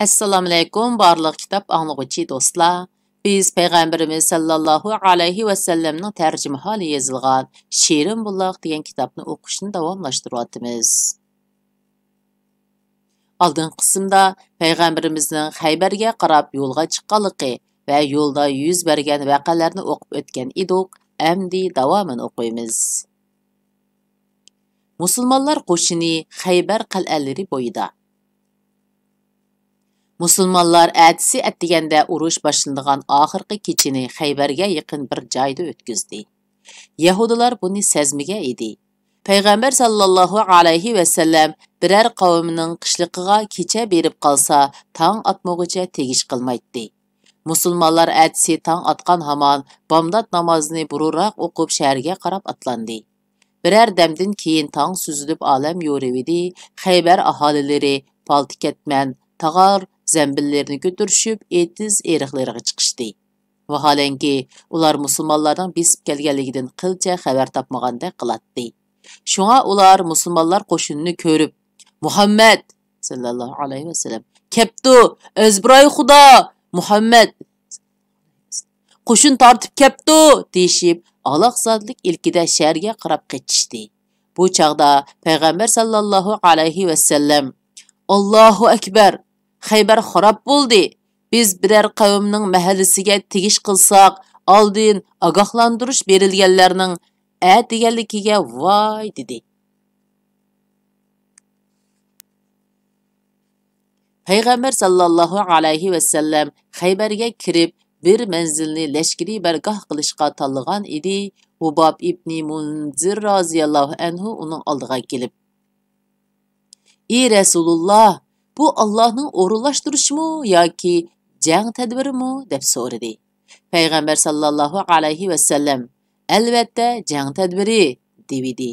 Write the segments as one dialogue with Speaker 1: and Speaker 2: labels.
Speaker 1: Assalamu alaykum barliq kitap anlıqçı dostlar. Biz Peygamberimiz sallallahu alayhi ve sellem'nin tercüme hali yazılgan Şirin Bullaq degan kitapni o'qishni davomlashtiryapmiz. Aldın qismda Peygamberimizning Xaybarga qarab yo'lga chiqqanligi va yo'lda yuz bergan voqealarni o'qib o'tgan edik. Endi davomini o'qiymiz. Musulmonlar qo'shini Xaybar qal'alari bo'yida. Musulmonlar әтісі әттігенде urush boshlanadigan oxirgi kechini Xaybarga yaqin bir joyda o'tkazdi. Yahudilar buni sezmagan edi. Payg'ambar sallallohu alayhi va sallam biror qavmining qishliqiga kecha berib qolsa, tong atmoqcha tegish qilmaydi. Musulmonlar әтісі tong atgan hamon bomdod namozini burunroq o'qib shaharga qarab atlandi. Biror damdan keyin tong suzilib olam yo'rividi. Xaybar aholilari paltikatman, tag'ar zembillerini götürüşüp etiz eriqlariga chiqishdi. Vaholanki ular musulmonlarning besib kelganligidan qilcha xabar topmaganda qilatdi. Shunga ular musulmonlar qo'shinini ko'rib, Muhammad sallallohu alayhi vasallam keptu, özbray xudo, Muhammad qo'shin tortib keptu deyishib, aloqsizlik ilkida shaharga qarab qechishdi. Bu chaqda payg'ambar sallallohu alayhi vasallam Allohu akbar, Xaybar xarab bo'ldi. Biz biror qavmning mahallasiga tegish qilsak, oldin ogohlantirish berilganlarning deganligiga voy dedi. Payg'ambar sallallohu alayhi vasallam Xaybarga kirib, bir manzilni lashkari bargoh qilishga tanlagan edi. Ubab ibn Munzir roziyallohu anhu uning oldiga kelib, "Ey Rasululloh, bu Allah'ın o'rinlashtirishimi yoki jang tadbirimi?" deb so'radi. Payg'ambar sallallohu alayhi vasallam albatta jang tadbiri dedi.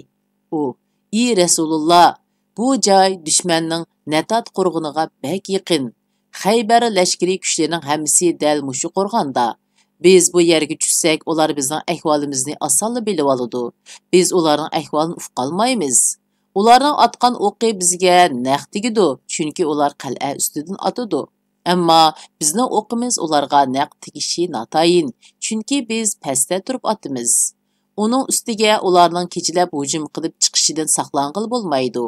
Speaker 1: U, "Ey Rasululloh, bu joy dushmanning Natat qo'rg'oniga bek yaqin. Xaybar lashkari kuchlarining hammasi dal mushu qo'rg'onda. Biz bu yerga tushsak, ular bizning ahvolimizni osonla bilib oladi. Biz ularning ahvolini uqolmaymiz. Ularning atqan o'qi bizga naq tegidu, chunki ular qal'a ustidan atadi. Ammo bizning o'qimiz ularga naq tegishi natayin, chunki biz pastda turib atimiz. Uning ustiga ularning kechilab hujum qilib chiqishidan saqlanqil bo'lmaydi.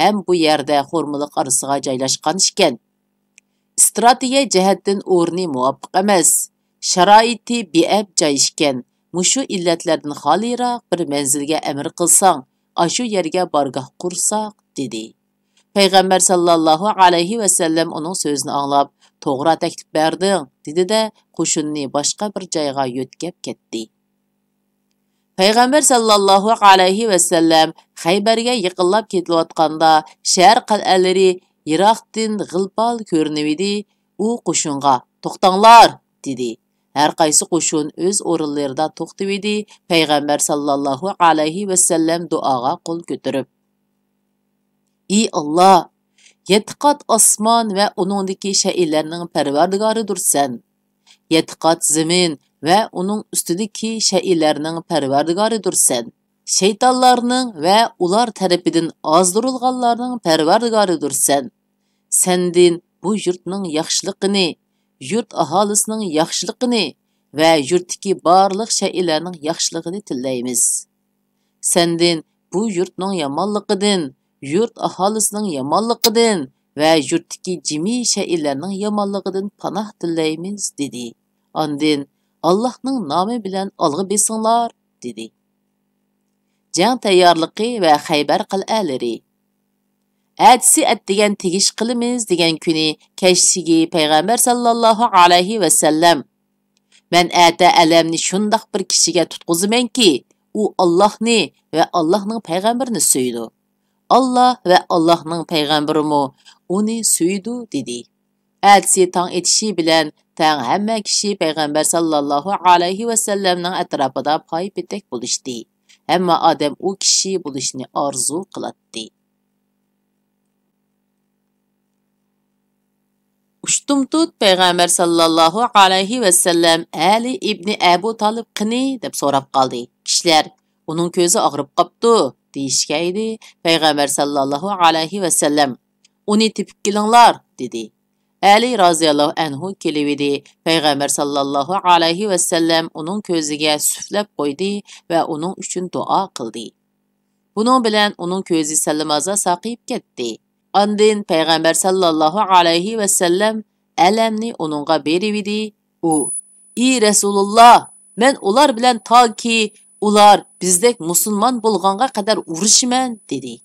Speaker 1: Ham bu yerda xurmiliq orasiga joylashgan ekan. Strategiya jihatdan o'rni muvofiq emas. Sharoiti beab joy ekan. Mushu illatlardan xoliroq bir manzilga amr qilsang, ashu yerga bargoh qursak dedi. Payg'ambar sallallohu alayhi vasallam uning so'zini anglab, "To'g'ri taklif berding" dedi-de, qo'shinni boshqa bir joyga yo'tkab ketdi. Payg'ambar sallallohu alayhi vasallam Xaybarga yaqinlab ketilayotganda shahar qal'alari yiroqdan g'ilpal ko'rinibdi. U qo'shinga "To'xtanglar" dedi. Her qaysi qo'shin o'z o'rinlarida to'xtab edi. Payg'ambar sallallohu alayhi vasallam duoga qo'l ko'tarib, "Ey Alloh, yetti qat osmon va uningdagi shaylarning parvardigoridirsan. Yetti qat zamin va uning ustidagi shaylarning parvardigoridirsan. Shaytonlarning va ular tarafidan ozdirilganlarning parvardigoridirsan. Sendin bu yurtning yaxshiligini, yurt aholisining yaxshiligini va yurtdagi barliq shaylarning yaxshiligini tilaymiz. Sendin bu yurtning yomonligidan, yurt aholisining yomonligidan va yurtdagi jimi shaylarning yomonligidan panoh tilaymiz" dedi. Ondan Allohning nomi bilan olg'a besinglar dedi. Jang tayyorligi va Xaybar qal'alari. Әтісі әттеген tegish qilimiz degan kuni kechsigi payg'ambar sallallohu alayhi vasallam, "Men ata alamni shundoq bir kishiga tutqizimanki, u Allohni va Allohning payg'ambarini suydi. Alloh va Allohning payg'ambarimi uni suydi" dedi. Әтісі tong etishi bilan tang hamma kishi payg'ambar sallallohu alayhi vasallamning atrofida poy-petak bo'lishdi. Hamma odam u kishi bo'lishni orzu qiladi. Ushtumtut payg'ambar sallallohu alayhi vasallam Ali ibn Abu Talib qini deb so'rab qoldi. Kishilar uning ko'zi og'rib qopti deyishgaydi. Payg'ambar sallallohu alayhi vasallam uni tepib kelinglar dedi. Ali raziyallohu anhu kelibidi. Peygamber sallallahu alayhi ve sellem onun ko'ziga suflab qo'ydi ve onun uchun duo qildi. Bunun bilan onun ko'zi salamaza saqib ketdi. Andin Peygamber sallallahu alayhi ve sellem alamni onunga beribidi. U, "Ey Rasulullah, men ular bilan toki ular bizdek musulmon bo'lganga qadar urishman" dedi.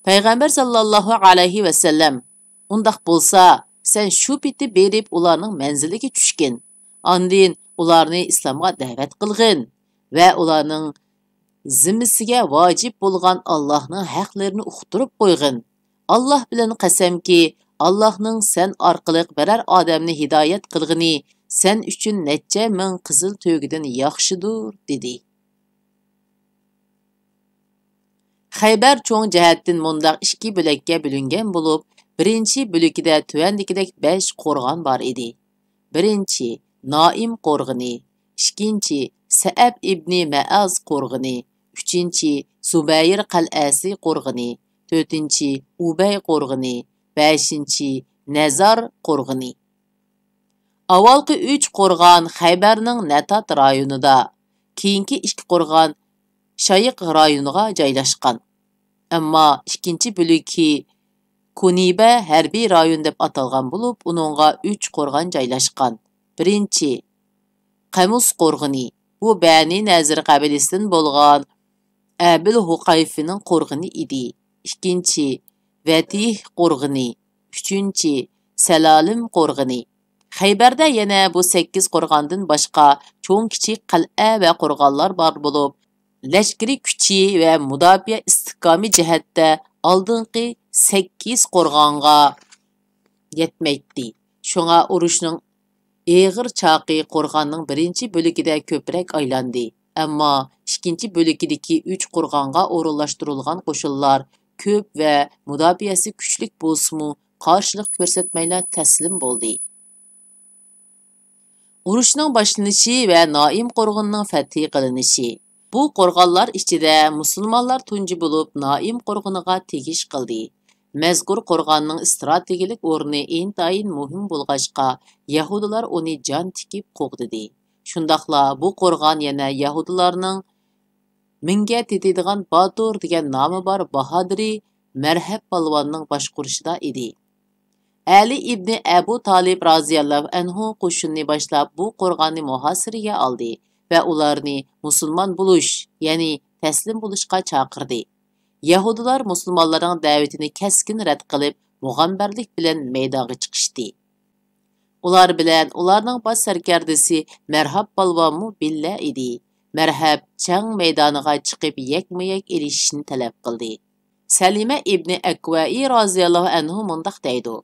Speaker 1: Peygamber sallallahu alayhi ve sellem, "Undaq bo'lsa, sen shu peti berib ularning manziliga tushgin. Andin ularni islomga da'vat qilgin va ularning zimmasiga vojib bo'lgan Allohning haqlarini uqtirib qo'ygin. Allah bilan qasamki, Allohning sen orqali biror odamni hidoyat qilgini sen uchun necha ming qizil to'gidan yaxshidir" dedi. Xaybar cho'ng jihatdan mundaq ikki bo'lakka bo'lingan bo'lib, birinchi bo'lakida tuvandikidek 5 qo'rg'on bor edi. Birinchi Noim qo'rg'ini, ikkinchi Sa'ab ibn Ma'az qo'rg'ini, uchinchi Zubayr qal'asi qo'rg'ini, to'rtinchi Ubay qo'rg'ini, beshinchi Nazar qo'rg'ini. Avvalgi 3 qo'rg'on Xaybarning Natat rayonida, keyingi 2 qo'rg'on Shayiq rayoniga joylashgan. Ammo ikkinchi bo'liki Kuniba harbiy rayon deb atalgan bo'lib, uningga 3 qo'rg'on joylashgan. Birinchi Qamus qo'rg'ini, bu Bani Nazir qabilasidan bo'lgan Abil Huqayfining qo'rg'ini edi. Ikkinchi Vatih qo'rg'ini, uchinchi Salalim qo'rg'ini. Xaybarda yana bu 8 qo'rg'ondan boshqa cho'ng kichik qal'a va qo'rg'onlar bor bo'lib, lashkari kuchi va mudofaa istihkomi jihatda oldingi 8 qo'rg'onga yetmaydi. Shunga urushning eg'ir chaqi qo'rg'onning birinchi bo'ligida ko'proq aylandi. Ammo ikkinchi bo'ligidagi 3 qo'rg'onga o'rinlashtirilgan qo'shinlar ko'p va mudofaasi kuchli bo'lsa-mu, qarshilik ko'rsatmayla taslim bo'ldi. Urushning boshlanishi va Noim qo'rg'onining fathi qilinishi. Bu qo'rg'onlar ichida musulmonlar tunji bo'lib Noim qo'rg'oniga tegish qildi. Mazkur qo'rg'onning strategik o'rni intayin muhim bo'lg'achqa, Yahudilar uni jon tikib qo'g'didi. Shundaqla bu qo'rg'on yana Yahudilarning minga tetadigan Batur degan nomi bor Bahadiri Marhab palvonning boshqurishida edi. Ali ibn Abu Talib raziyallohu anhu qo'shinni boshlab bu qo'rg'onni muhosiraga oldi va ularni musulmon bo'lish, ya'ni taslim bo'lishga chaqirdi. Yahudilar musulmonlarning da'vatini keskin rad qilib, mug'ambarlik bilan maydonga chiqishdi. Ular bilan ularning bosh sarkardasi Marhab palvonmu billa edi. Marhab chang maydoniga chiqib yakma-yak erishishni talab qildi. Salima ibn Akvai raziyallohu anhu mundaq deydi: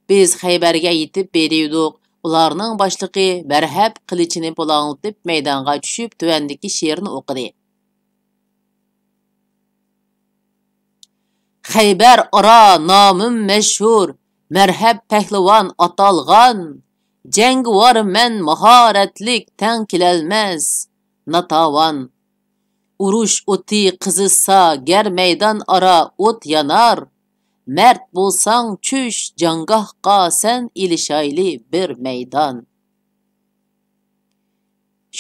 Speaker 1: "Biz Xaybarga yetib berdik. Ularning boshlig'i Marhab qilichini polanglatib maydonga tushib, tuvandagi she'rni o'qidi. Xaybar ora nomim mashhur, Marhab pahlavon atalgan, jangovar men mahoratlik tang kelolmas, natavan. Urush o'ti qizisa, gar maydon ora o't yanar, mard bo'lsang chush jangohqa sen ilishayli bir maydon."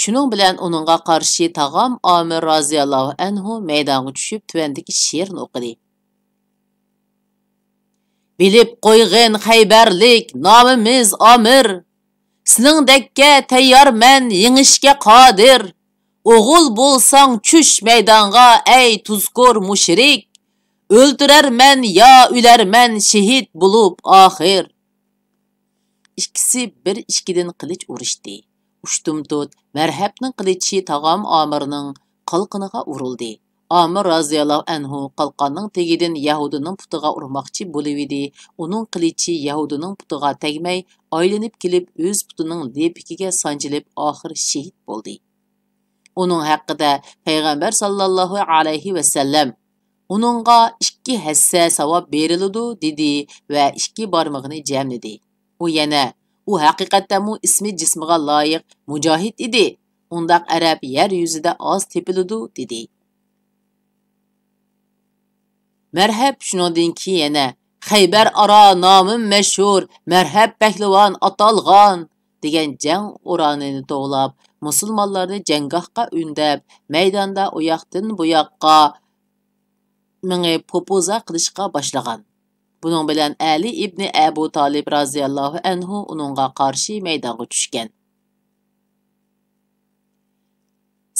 Speaker 1: Shuning bilan uningga qarshi tag'am Amir raziyallohu anhu maydonga tushib tuvandagi she'rni o'qidi. "Bilib qo'yg'in Xaybarlik, nomimiz Amir, siningdekka tayyorman yengishga qodir. O'g'il bo'lsang chush maydonga ey tuzkur mushrik, o'ldirarman yo o'larman shahid bo'lib oxir." İkisi bir ikkidan qilich urishdi. Ushtumtut Marhabning qilichi tag'am Amirning qalqiniga urildi. Amir raziyallohu anhu qalqonning tegidan Yahudining putiga urmoqchi bo'libdi. Uning qilichi Yahudining putiga tegmay, aylanib kelib o'z putining lepikiga sanjilib oxir shahid bo'ldi. Uning haqida Payg'ambar sallallohu alayhi va sallam uningga 2 hassa savob beriladi dedi va 2 barmog'ini jamladi. U yana, u haqiqatda mu ismi jismiga loyiq mujohid edi. Undaq arab yer yuzida oz tepiladi dedi. Marhab shuningdan keyin yana Xaybar aro nomim mashhur, marhab pahlavon atalgan degan jang uranini to'g'lab, musulmonlarni janggohga undab, maydonda u yoqdan bu yoqqa mingib popoza qilishga boshlagan. Buning bilan Ali ibn Abu Talib raziyallohu anhu uningga qarshi maydonga tushgan.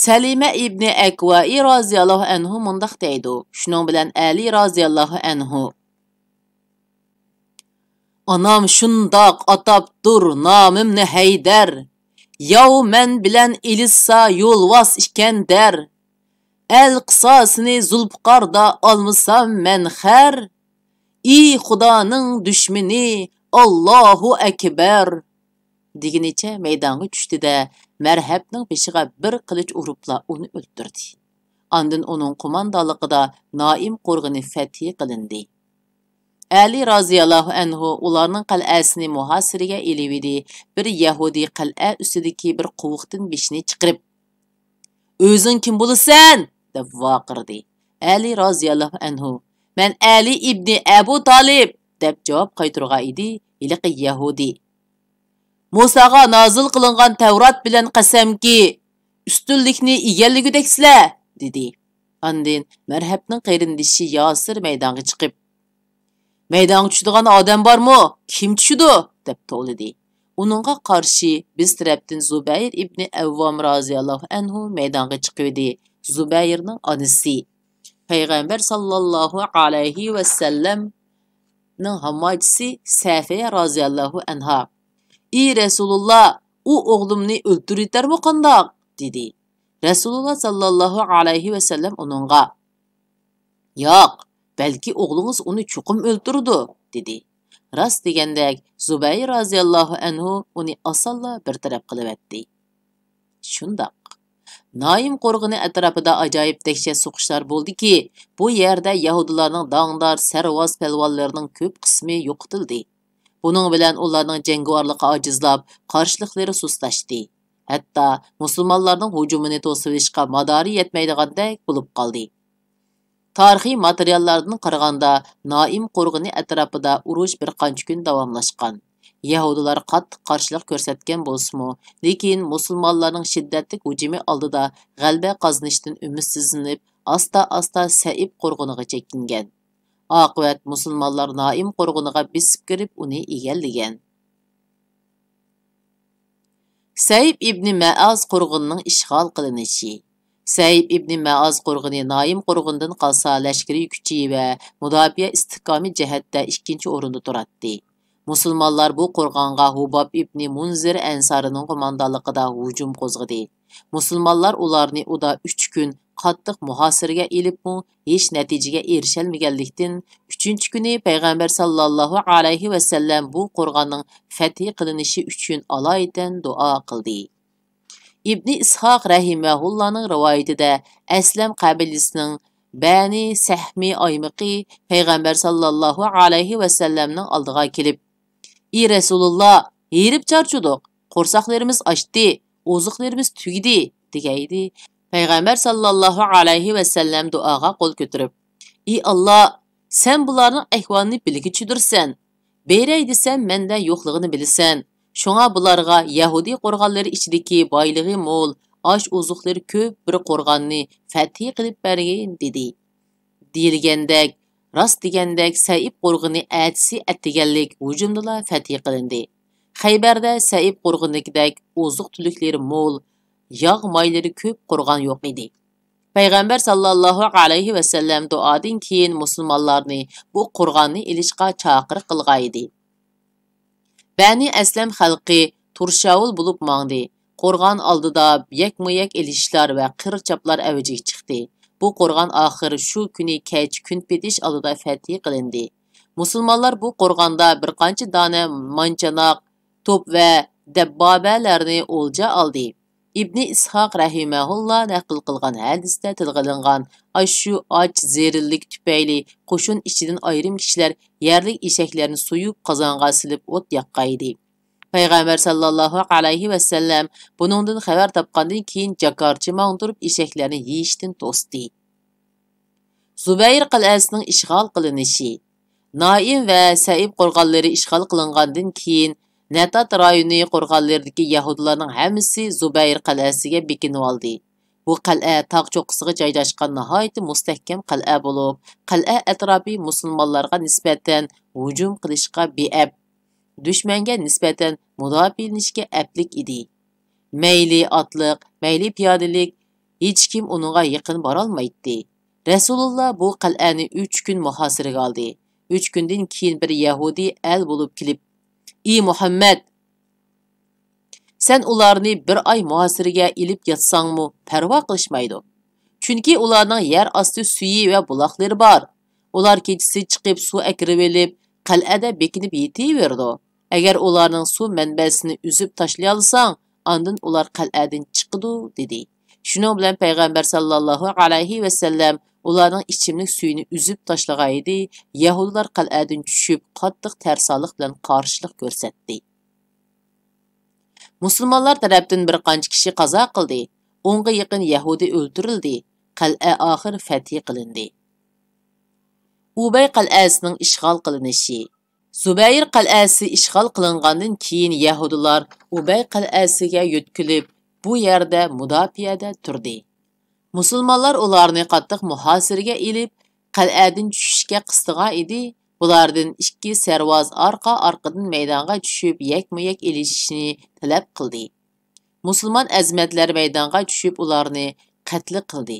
Speaker 1: Salima ibn Akvai raziyallohu anhu mundaq deydi. Shuning bilan Ali raziyallohu anhu: Anam şundaq ataptur namimni Haydar. Yav men bilan ilissa yo'lvas iken der. El qisasini Zulfiqarda almasam men xar. İ Xudoning düşmini Allahu akbar. Deginicha maydonga tushdi-da, marhabning beshiga bir qilich uribla uni o'ldirdi. Ondan uning qo'mondaligida Naim qo'rg'ini fath qilindi. Ali raziyallohu anhu ularning qal'asini muhosiraga elividi. Bir Yahudi qal'a ustidagi bir qovuqdan beshini chiqirib, "O'zing kim bo'lasan?" deb vaqirdi. Ali raziyallohu anhu: "Men Ali ibn Abu Talib" deb javob qaytargan edi. Iliqi Yahudi: "Musaga nozil qilingan Tavrat bilan qasamki, ustunlikni egallagudaksizlar" dedi. Ondan marhabning qayrindishi Yosir maydonga chiqib, "Maydonga tushadigan odam bormi? Kim tushidi?" deb to'lidi. Uningga qarshi biz tarafdan Zubayr ibn Avvom raziyallohu anhu maydonga chiqdi. Zubayrning onasi Payg'ambar sallallohu alayhi va sallam ning hamochisi Safiya raziyallohu anha: "Ey Rasululloh, u o'g'limni o'ldirtarmi qandoq?" dedi. Rasululloh sallallohu alayhi va sallam uningga: "Yo'q, balki o'g'lingiz uni chuqum o'ldirdi" dedi. Rost degandek Zubayr raziyallohu anhu uni osonla bir taraf qilib etdi. Shundoq Naim qo'rg'ini atrofida ajoyib dahshat so'qishlar bo'ldiki, bu yerda Yahudilarning dongdor sarvos palvonlarining ko'p qismi yo'qotildi. Buning bilan ularning jangovarligi ojizlab, qarshiliklari sustlashdi. Hatto musulmonlarning hujumini to'sishga madori yetmaydigandek bo'lib qoldi. Tarixiy materiallardan qaraganda Naim qo'rg'ini atrofida urush bir qancha kun davomlashgan. Yahudilar qattiq qarshilik ko'rsatgan bo'lsa-mu, lekin musulmonlarning shiddatli hujumi oldida g'alaba qozonishdan umidsizlanib, asta-asta Saib qo'rg'iniga chekingan. Oqibat musulmonlar Naim qo'rg'iniga besib kirib, uni egallagan. Saib ibn Ma'az qo'rg'inining ishg'ol qilinishi. Saib ibn Ma'az qo'rg'ini Naim qo'rg'inidan qolsa lashkariy kuchi va mudofaa istiqomi jihatda ikkinchi o'rinda turadi. Musulmonlar bu qo'rg'onga Hubob ibn Munzir ansarining qo'mondonligida hujum qo'zg'adi. Musulmonlar ularni uda 3 kun qattiq muhosiraga elibmi, hech natijaga erishalmaganlikdan 3-kuni Payg'ambar sallallohu alayhi va sallam bu qo'rg'onning fath qilinishi uchun alaydan duo qildi. İbn İshaq rahimahullohning rivoyatida Aslam qabilasining Bani Sahmi aymiqi Payg'ambar sallallohu alayhi va sallamning oldiga kelib, "Ey Rasululloh, yerib charchudiq, qo'rsoqlarimiz ochdi, oziqlarimiz tugdi" degaydi. Payg'ambar sallallohu alayhi va sallam duoga qo'l ko'tarib, "Ey Alloh, sen bularning ahvolini bilgichidirsan. Beray desam menda yo'qligini bilasan. Şoňa bularga Yahudi qo'rg'onlari ichidagi boyligi mo'l, osh-ozuqlari ko'p bir qo'rg'onni fath qilib bergin" dedi. Deyilgandek, rost degandek Saib qo'rg'ini atisi attiganlik hujumdala fath qilindi. Xaybarda Saib qo'rg'inidek ozuq-tuliklari mo'l, yog' moylari ko'p qo'rg'on yo'q edi. Payg'ambar sallallohu alayhi va sallam duodan keyin musulmonlarni bu qo'rg'onni ilishga chaqiriq qilgan edi. Bani Aslam xalqi turshavul bo'lib mangdi. Qo'rg'on oldida yak-moyak ilishlar va qirchaplar avjiga chiqdi. Bu qo'rg'on oxir shu kuni kech kun petish oldida fath qilindi. Musulmonlar bu qo'rg'onda bir qancha dona manchanoq, to'p va dabbobalarni o'lja oldi. İbn İshaq rahimahulloh naql qilgan hadisda tilg'ilingan shu och zerillik tufayli qo'shin ichidan ayrim kishilar yerlik eshaklarni so'yib qozonga silib o't yaqqaydi. Payg'ambar sallallohu alayhi va sallam buningdan xabar topgandan keyin jakorchi mangdirib eshaklarni yeyishdan to'sdi. Zubayr qal'asining ishg'ol qilinishi. Naim və Səib qo'rg'onlari ishg'ol qilingandan keyin Natat rayoni qo'rg'onlaridagi yahudilarning hammasi Zubayr qal'asiga bekinib oldi. Bu qal'a tog' cho'qqisiga joylashgan nihoyat mustahkam qal'a bo'lib, qal'a atrofi musulmonlarga nisbatan hujum qilishga beab, dushmanga nisbatan mudofaalanishga aplik edi. Mayli otliq, mayli piyodalik, hech kim uningga yaqin bora olmaydi. Rasululloh bu qal'ani 3 kun muhosiraga oldi. 3 kundan keyin bir Yahudi el bo'lib kelib, "Ey Muhammad, sen ularni bir oy muhosiraga ilib yatsangmi, parvo qilishmaydi. Chunki ularning yer osti suyi va buloqlari bor. Ular kechasi chiqib suv akirib olib, qal'ada bekinib yetaverdi. Agar ularning suv manbasini uzib tashlay olsang, ondan ular qal'adan chiqadi" dedi. Shuning bilan payg'ambar sallallohu alayhi va sallam ularning ichimlik suyini uzib tashlagan edi. Yahudilar qal'adan tushib, qattiq tarsoqlik bilan qarshilik ko'rsatdi. Musulmonlar tarafdan bir qancha kishi qazo qildi. 10 ga yaqin Yahudi o'ldirildi. Qal'a oxir fath qilindi. Ubay qal'asining ishg'ol qilinishi. Zubayr qal'asi ishg'ol qilingandan keyin Yahudilar Ubay qal'asiga yo'tkilib, bu yerda mudofiada turdi. Musulmonlar ularni qattiq muhosiraga ilib, qal'adan tushishga qistigan edi. Bulardan 2 sarvoz orqa-orqadan maydonga tushib, yakma-yak elishishni talab qildi. Musulmon azmatlar maydonga tushib, ularni qatl qildi.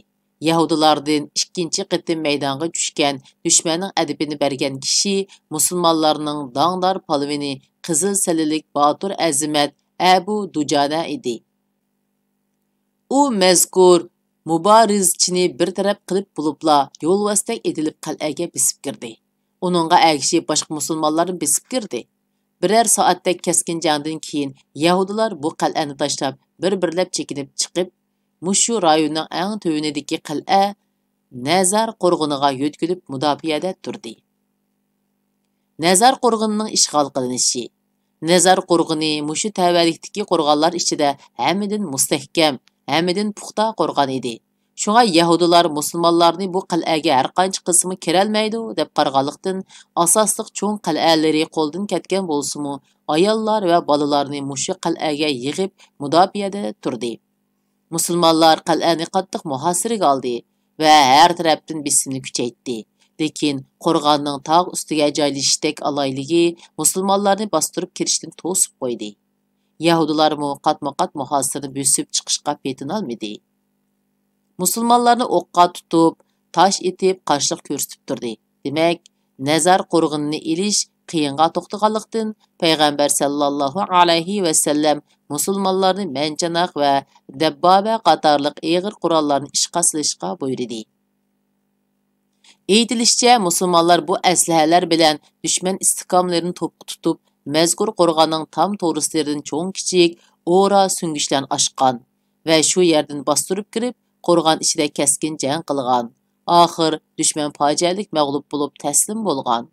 Speaker 1: Yahudilardan 2-chi qitim maydonga tushgan dushmanning adibini bergan kishi musulmonlarning dongdor palvini qizil salilik Botur Azimat Abu Dujana edi. U mazkur muborizchini bir taraf qilib bulubla yo'lvastak etilib qal'aga bisib kirdi. Uningga agishib boshqa musulmonlar bisib kirdi. Birer soatdek keskin jangdan keyin Yahudilar bu qal'ani tashlab bir-birlab chekinib chiqib, mushu rayonning eng tövünidagi qal'a Nazar qo'rg'oniga yo'tkilib mudofiada turdi. Nazar qo'rg'onining ishg'ol qilinishi. Nazar qo'rg'oni mushu tavallikdagi qo'rg'onlar ichida hammadan mustahkam, hammadan puxta qo'rg'on edi. Shunga Yahudilar musulmonlarni bu qal'aga har qancha qismi kirolmaydi deb qarg'anlikdan asosliq cho'ng qal'alari qo'ldan ketgan bo'lsa-mu, ayollar va bolalarni mushu qal'aga yig'ib mudofiada turdi. Musulmonlar qal'ani qattiq muhosiraga oldi va har tarafdan bisimni kuchaytdi. Lekin qo'rg'onning tog' ustiga joylashishdek alayligi musulmonlarni bostirib kirishdan to'sib qo'ydi. Yahudilar mu qatma-qat muhosirani bosib chiqishga petinolmadi. Musulmonlarni o'qqa tutib, tosh etib, qarshilik ko'rsatib turdi. Demak, nazar qo'rg'inini ilish qiyinga to'xtaganlikdan payg'ambar sallallohu alayhi va sallam musulmonlarni manchanoq va dabboba qatorliq og'ir qurollarni ishga solishga buyurdi. Aytilishicha, musulmonlar bu aslahalar bilan dushman istiqomlarini to'pqa tutib, mazkur qo'rg'onning tam to'g'risidan cho'ng-kichik o'ra sungishlarni oshgan va shu yerdan bostirib kirib, qo'rg'on ichida keskin jang qilgan. Oxir dushman fojialik mag'lub bo'lib taslim bo'lgan.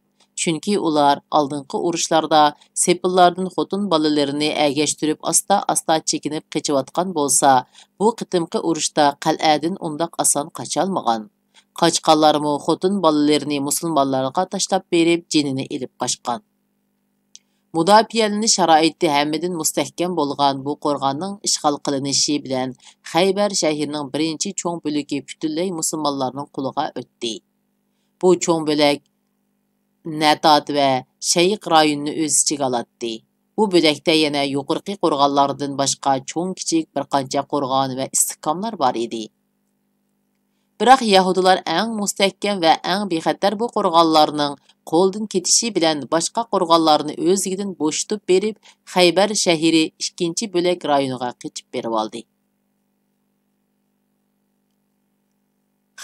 Speaker 1: Chunki ular oldingi urushlarda sepillardan xotin bolalarini agashtirib asta-asta chekinib qechiyotgan bo'lsa, bu qitimqi urushda qal'adan undoq oson qocholmagan. Qochqanlarmi xotin bolalarini musulmonlarga tashlab berib, jinini ilib qochgan. Mudofialanish sharoiti hammadan mustahkam bo'lgan bu qo'rg'onning ishg'ol qilinishi bilan Xaybar shahrining birinchi cho'ng bo'lagi butunlay musulmonlarning qo'liga o'tdi. Bu cho'ng bo'lak Natat va Shayq rayonini o'z ichiga oladi. Bu bo'lakda yana yuqorqi qo'rg'onlardan boshqa cho'ng-kichik bir qancha qo'rg'on va istihkomlar bor edi. Biroq Yahudilar eng mustahkam va eng bexatar bu qo'rg'onlarning qo'ldan ketishi bilan boshqa qo'rg'onlarni o'zidan bo'shatib berib, Xaybar shahri 2-chi bo'lak rayoniga qochib berib oldi.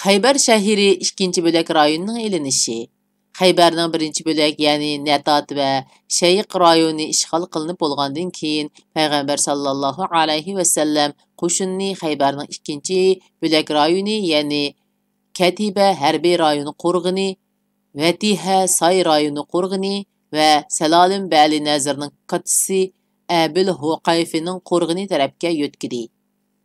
Speaker 1: Xaybar shahri 2-chi bo'lak rayonining elinishi. Xaybarning 1-chi bo'lak, ya'ni Natat va Shayq rayoni ishg'ol qilinib bo'lgandan keyin payg'ambar sallallohu alayhi va sallam qo'shinni Xaybarning 2-chi bo'lak rayoni, ya'ni Katiba harbiy rayoni qo'rg'ini, Vatiha Say rayoni qo'rg'ini va Salolim Bali Nazirning qatisi Abil Huqayfining qo'rg'ini tarafga yo'tkidi.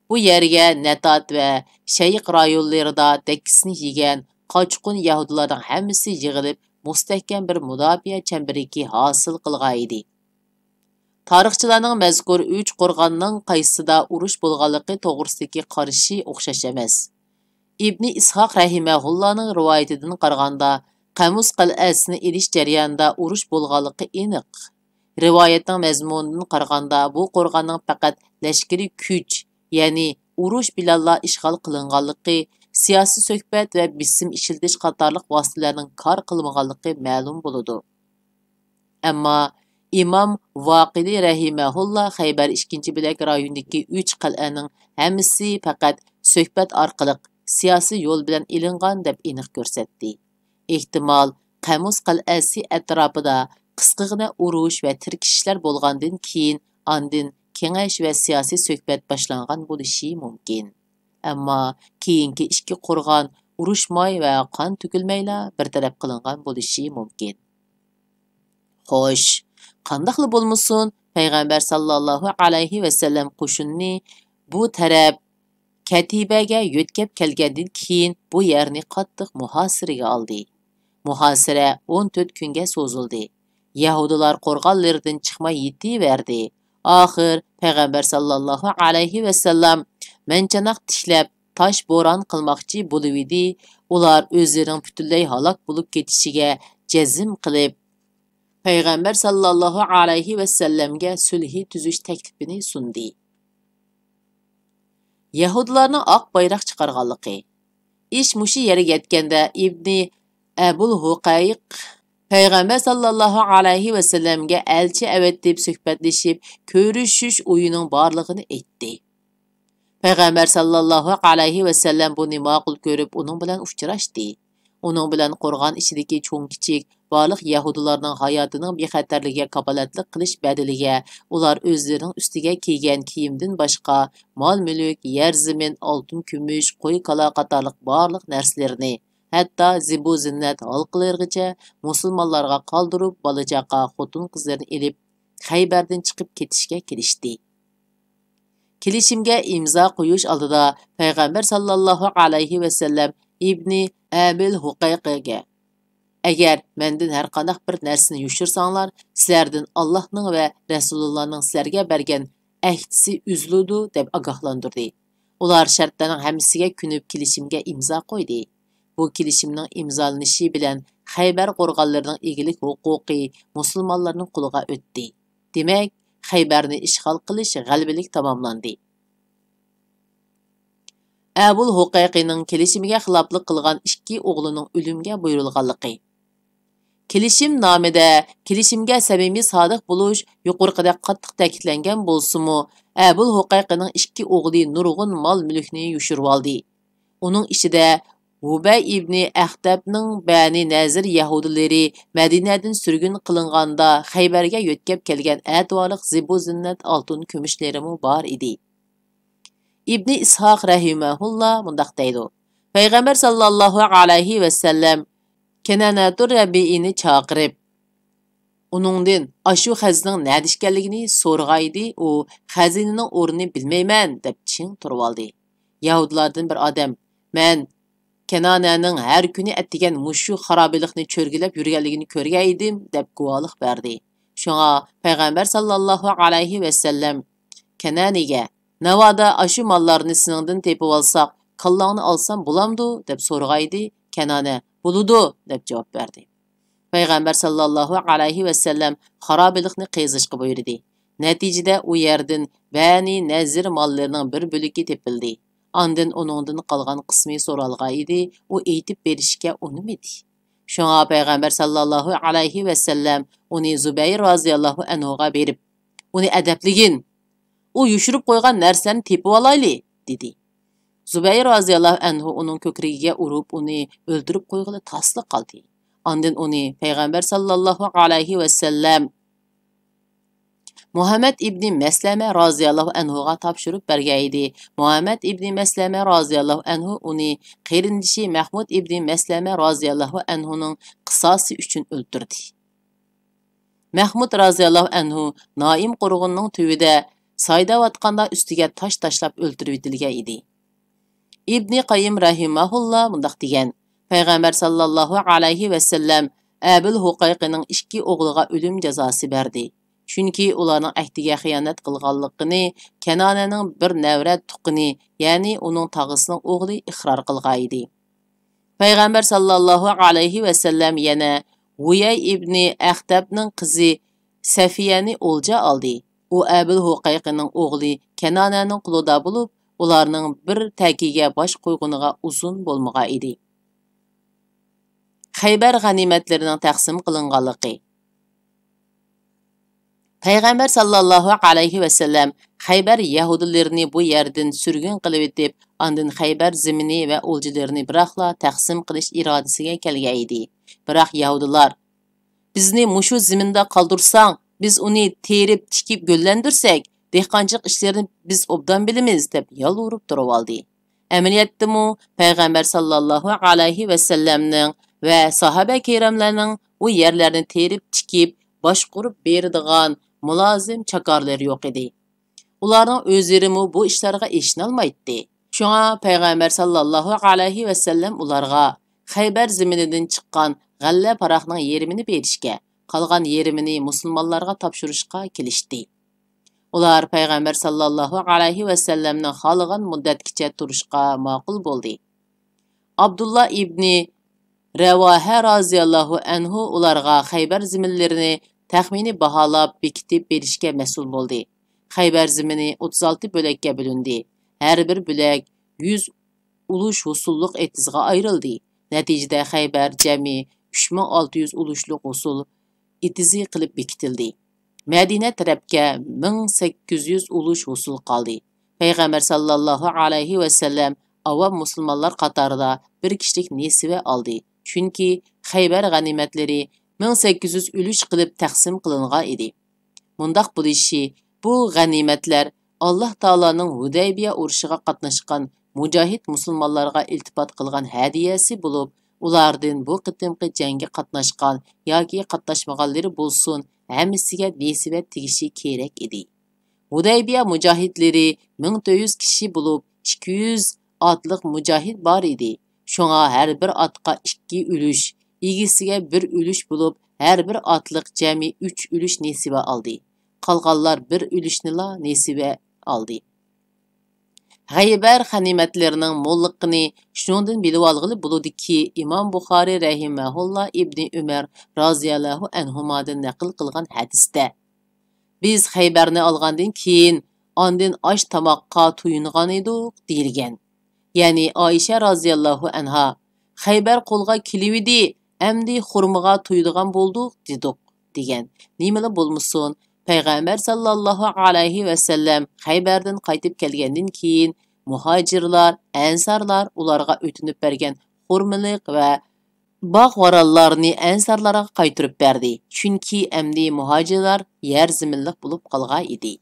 Speaker 1: Bu yerga Natat va Shayq rayonlarida tekkisini yegan qochqun Yahudilarning hammasi yig'ilib, mustahkam bir mudofaa chambariki hosil qilgan edi. Tarixchilarning mazkur 3 qo'rg'onning qaysida urush bo'lganligi to'g'risidagi qarashi o'xshash emas. İbn İshaq rahimahullohning rivoyatidan qaraganda, Qamus qal'asini elish jarayonida urush bo'lganligi aniq. Rivoyatning mazmunidan qaraganda, bu qo'rg'onning faqat lashkariy kuch, ya'ni urush bilanla ishg'ol qilinganligi, siyosiy suhbat va bisim ishiltish qatorliq vositalarning kor qilmaganligi ma'lum bo'ladi. Ammo İmam Vaqidi rahimahulloh Xaybar 2-bilak rayonidagi 3 qal'aning hammasi faqat suhbat orqali siyosiy yo'l bilan ilingan deb aniq ko'rsatdi. Ehtimol Qamus qal'asi atrofida qisqagina urush va tirkishishlar bo'lgandan keyin andin kengash va siyosiy suhbat boshlangan bo'lishi mumkin. Ammo keyingi ikki qo'rg'on urushmay va qon to'kilmayla bir taraf qilingan bo'lishi mumkin. Xo'sh, qandaqli bo'lmasin, payg'ambar sallallohu alayhi va sallam qo'shinni bu taraf katibaga yo'tkab kelgandan keyin bu yerni qattiq muhosiraga oldi. Muhosira 14 kunga so'zildi. Yahudilar qo'rg'onlaridan chiqmay yetiverdi. Oxir payg'ambar sallallohu alayhi va sallam manchanoq tishlab tosh bo'ron qilmoqchi bo'luvdi. Ular o'zlarining butunlay halok bo'lib ketishiga jazm qilib, payg'ambar sallallohu alayhi va sallamga sulhi tuzish taklifini sundi. Yahudilarning oq bayroq chiqarganligi. Ish mushi yerga yetganda Ibn Abul Huqayq payg'ambar sallallohu alayhi va sallamga elchi avatib suhbatlashib, ko'rishish o'yining borlig'ini aytdi. Payg'ambar sallallohu alayhi va sallam buni ma'qul ko'rib, uning bilan uchrashdi. Uning bilan qo'rg'on ichidagi cho'ng-kichik barliq yahudilarning hayotining bexatarligiga kapolatlik qilish badiliga ular o'zlarining ustiga kiygan kiyimdan boshqa mol-mulk, yer-zamin, oltin, kumush, qo'y, kala qatorliq barliq narsalarni, hatto zibu-zinnat halqalargacha musulmonlarga qoldirib, bolachaqa, xotin-qizlarni elib Xaybardan chiqib ketishga kirishdi. Kelishimga imzo qo'yish oldida payg'ambar sallallohu alayhi va sallam Ibn Abil Huqayqaga: "Agar mendan har qanday bir narsani yushirsanglar, sizlardan Allohning va Rasulullohning sizlarga bergan ahdisi uziladi" deb ogohlantirdi. Ular shartlarning hammasiga ko'nib kelishimga imzo qo'ydi. Bu kelishimning imzolanishi bilan Xaybar qo'rg'onlarining egilik huquqi musulmonlarning qo'liga o'tdi. Demak, Xaybarni ishg'ol qilish g'alabalik tamomlandi. Abul Huqayqining kelishimiga xiloflik qilgan ikki o'g'lining o'limga buyurilganligi. Kelishim nomida kelishimga samimiy sodiq bo'lish yuqorida qattiq ta'kidlangan bo'lsa-mu, Abul Huqayqining ikki o'g'li nurg'un mol-mulkni yushirib oldi. Uning ichida Ubay ibn Axtabning Bani Nazir yahudilari Madinadan surgun qilinganda Xaybarga yo'tkab kelgan atvorliq zibu-zinnat oltin kumushlari bor edi. İbn İshaq rahimahullah mundaq deydi: Payg'ambar sallallohu alayhi va sallam Kenanatur Rabi'ini chaqirib, uningdan ashu xazning nada ekanligini so'rg'aydi. U xazinaning o'rnini bilmayman deb ching turib oldi. Yahudilardan bir odam: "Men Kenananing har kuni atigan mushu xarobilikni cho'rgilab yurganligini ko'rgan edim" deb guvohlik berdi. Shunga payg'ambar sallallohu alayhi va sallam Kenaniga: "Navoda ashu mallarni seningdan tepib olsak, kallangni olsam bo'lamdi" deb so'rg'aydi. Kenana: "Bo'ludi" deb javob berdi. Payg'ambar sallallohu alayhi va sallam xarobilikni qezishga buyurdi. Natijada u yerdan Bani Nazir mollarining bir bo'ligi tepildi. Ondan uningdan qolgan qismi so'ralgan edi. U aytib berishga unimidi. Shunga payg'ambar sallallohu alayhi va sallam uni Zubayr roziyallohu anhuga berib, "Uni adabligin. U yushirib qo'ygan narsani tepib olayli" dedi. Zubayr roziyallohu anhu uning ko'krigiga urib, uni o'ldirib qo'yg'ili tasliq qildi. Ondan uni payg'ambar sallallohu alayhi va sallam Muhammad ibn Maslama roziyallohu anhuga topshirib bergan edi. Muhammad ibn Maslama roziyallohu anhu uni qarindishi Mahmud ibn Maslama roziyallohu anhuning qisosi uchun o'ldirdi. Mahmud roziyallohu anhu Naim qo'rg'onining tuvida saydayotganda ustiga tosh tashlab o'ldirib etilgan edi. İbn Qayyim rahimahullah mundaq degan: Payg'ambar sallallohu alayhi va sallam Əbil Huqayqining 2 o'g'liga o'lim jazosi berdi. Chunki ularning ahdiga xiyonat qilganligini Kanonaning bir navrat tuqini, ya'ni uning tog'isining o'g'li iqror qilgan edi. Payg'ambar sallallohu alayhi va sallam yana Huyay ibn Axtabning qizi Safiyani o'lja oldi. U Abil Huqayqining o'g'li Kanonaning qulida bo'lib, ularning bir takiga bosh qo'yguniga uzun bo'lmagan edi. Xaybar g'animatlarining taqsim qilinganligi. Payg'ambar sallallohu alayhi va sallam Xaybar yahudilarini bu yerdan surgun qilib etib, ondan Xaybar zimini va o'ljilarini biroqla taqsim qilish irodasiga kelgan edi. Biroq yahudilar bizni mushu ziminda qoldirsang, biz uni terib, tikib gullandirsak, dehqonchilik ishlarini biz obdan bilamiz deb yolvorib turib oldi. Amaliyotda Payg'ambar sallallohu alayhi va sallamning va sahaba kiramlarning u yerlarni terib, tikib, boshqurib beradigan mulozim chakorlar yo'q edi. Ularning o'zlari bu ishlarga eshinolmaydi. Shunga Payg'ambar sallallohu alayhi va sallam ularga Xaybar ziminidan chiqqan g'alla paroqning yerimini berishga, qolgan yerimini musulmonlarga topshirishga kelishdi. Ular Payg'ambar sallallohu alayhi va sallamning xohlagan muddatgacha turishga ma'qul bo'ldi. Abdullah ibn Ravaha roziyallohu anhu ularga Xaybar ziminlarini taxmini baholab bekitib berishga mas'ul bo'ldi. Xaybar zimini 36 bo'lakka bo'lindi. Har bir bo'lak 100 ulush husulluq etizga ayrıldı. Natijada Xaybar jami 3600 ulushluq husul etizi qilib bekitildi. Madina tarafga 1800 ulush husul qoldi. Payg'ambar sallallohu alayhi va sallam avam musulmonlar qatorida bir kishilik nesiva oldi. Chunki Xaybar g'animatlari 1800 ulush qilib taqsim qilingan edi. Mundaq bo'lishi bu g'animatlar Alloh taolaning Hudaybiya urushiga qatnashgan mujohid musulmonlarga iltifot qilgan hadiyasi bo'lib, ulardan bu qitimqi jangga qatnashgan yoki qatnashmaganlari bo'lsin, hammasiga nesiba tegishi kerak edi. Hudaybiya mujohidlari 1400 kishi bo'lib, 200 otliq mujohid bor edi. Shunga har bir otga 2 ulush, egisiga 1 ulush bo'lib, har bir otliq jami 3 ulush nesiba oldi. Qolganlar 1 ulushni nesiba oldi. Xaybar g'animatlarining mo'lliqini shundan bilib olg'ili bo'ladi-ki, Imom Buxoriy rahimahulloh Ibn Umar roziyallohu anhumadan naql qilgan hadisda biz Xaybarni olgandan keyin ondan osh tomoqqa tuyungan edik deyilgan. Ya'ni Oysha roziyallohu anha Xaybar qo'lga kelivdi, amdi xurmaga tuydigan bo'ldik dedik degan. Nimali bo'lmasin, Payg'ambar sallallohu alayhi va sallam Xaybardan qaytib kelgandan keyin muhojirlar, ansarlar ularga o'tinib bergan xurmalik va bog' varallarni ansarlarga qaytirib berdi. Chunki amdi muhojirlar yer ziminlik bo'lib qolgan edi.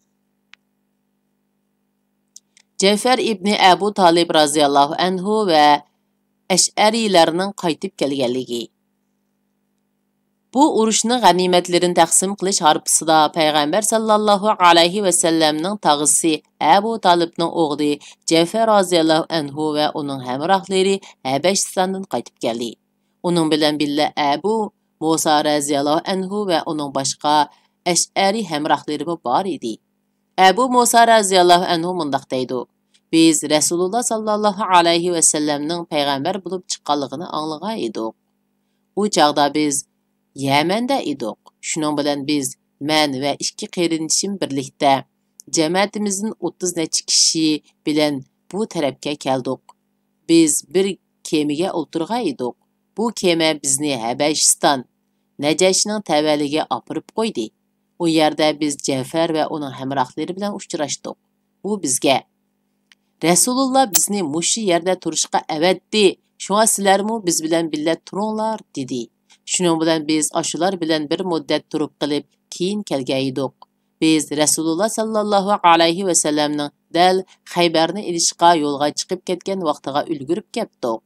Speaker 1: Jafar ibn Abu Talib roziyallohu anhu va Ash'arilarning qaytib kelganligi. Bu urushning g'animatlarini taqsim qilish harpisida Payg'ambar sallallohu alayhi va sallamning tog'isi Abu Talibning o'g'li Jafar roziyallohu anhu va uning hamrohlari Habashistondan qaytib keldi. Uning bilan billa Abu Musa roziyallohu anhu va uning boshqa Ash'ari hamrohlari bor edi. Abu Musa roziyallohu anhu mundaq deydi: Biz Rasululloh sallallohu alayhi va sallamning payg'ambar bo'lib chiqqanligini anglagan edik. U chaqda biz Yamanda edik. Shuning bilan biz men va 2 qarindishim birlikda jamoatimizning 30 necha kishi bilan bu tarafga keldik. Biz bir kemaga o'tirgan edik. Bu kema bizni Habashiston Najashning tavalliga opirib qo'ydi. U yerda biz Jafar va uning hamrohlari bilan uchrashdik. U bizga Rasululloh bizni mushu yerda turishga avatdi. Shunga sizlarmi biz bilan billa turinglar dedi. Shuning bilan biz ashular bilan bir muddat turib qilib, keyin kelgan edik. Biz Rasululloh sallallohu alayhi va sallamning dal Xaybarni ilishga yo'lga chiqib ketgan vaqtiga ulgurib ketdik.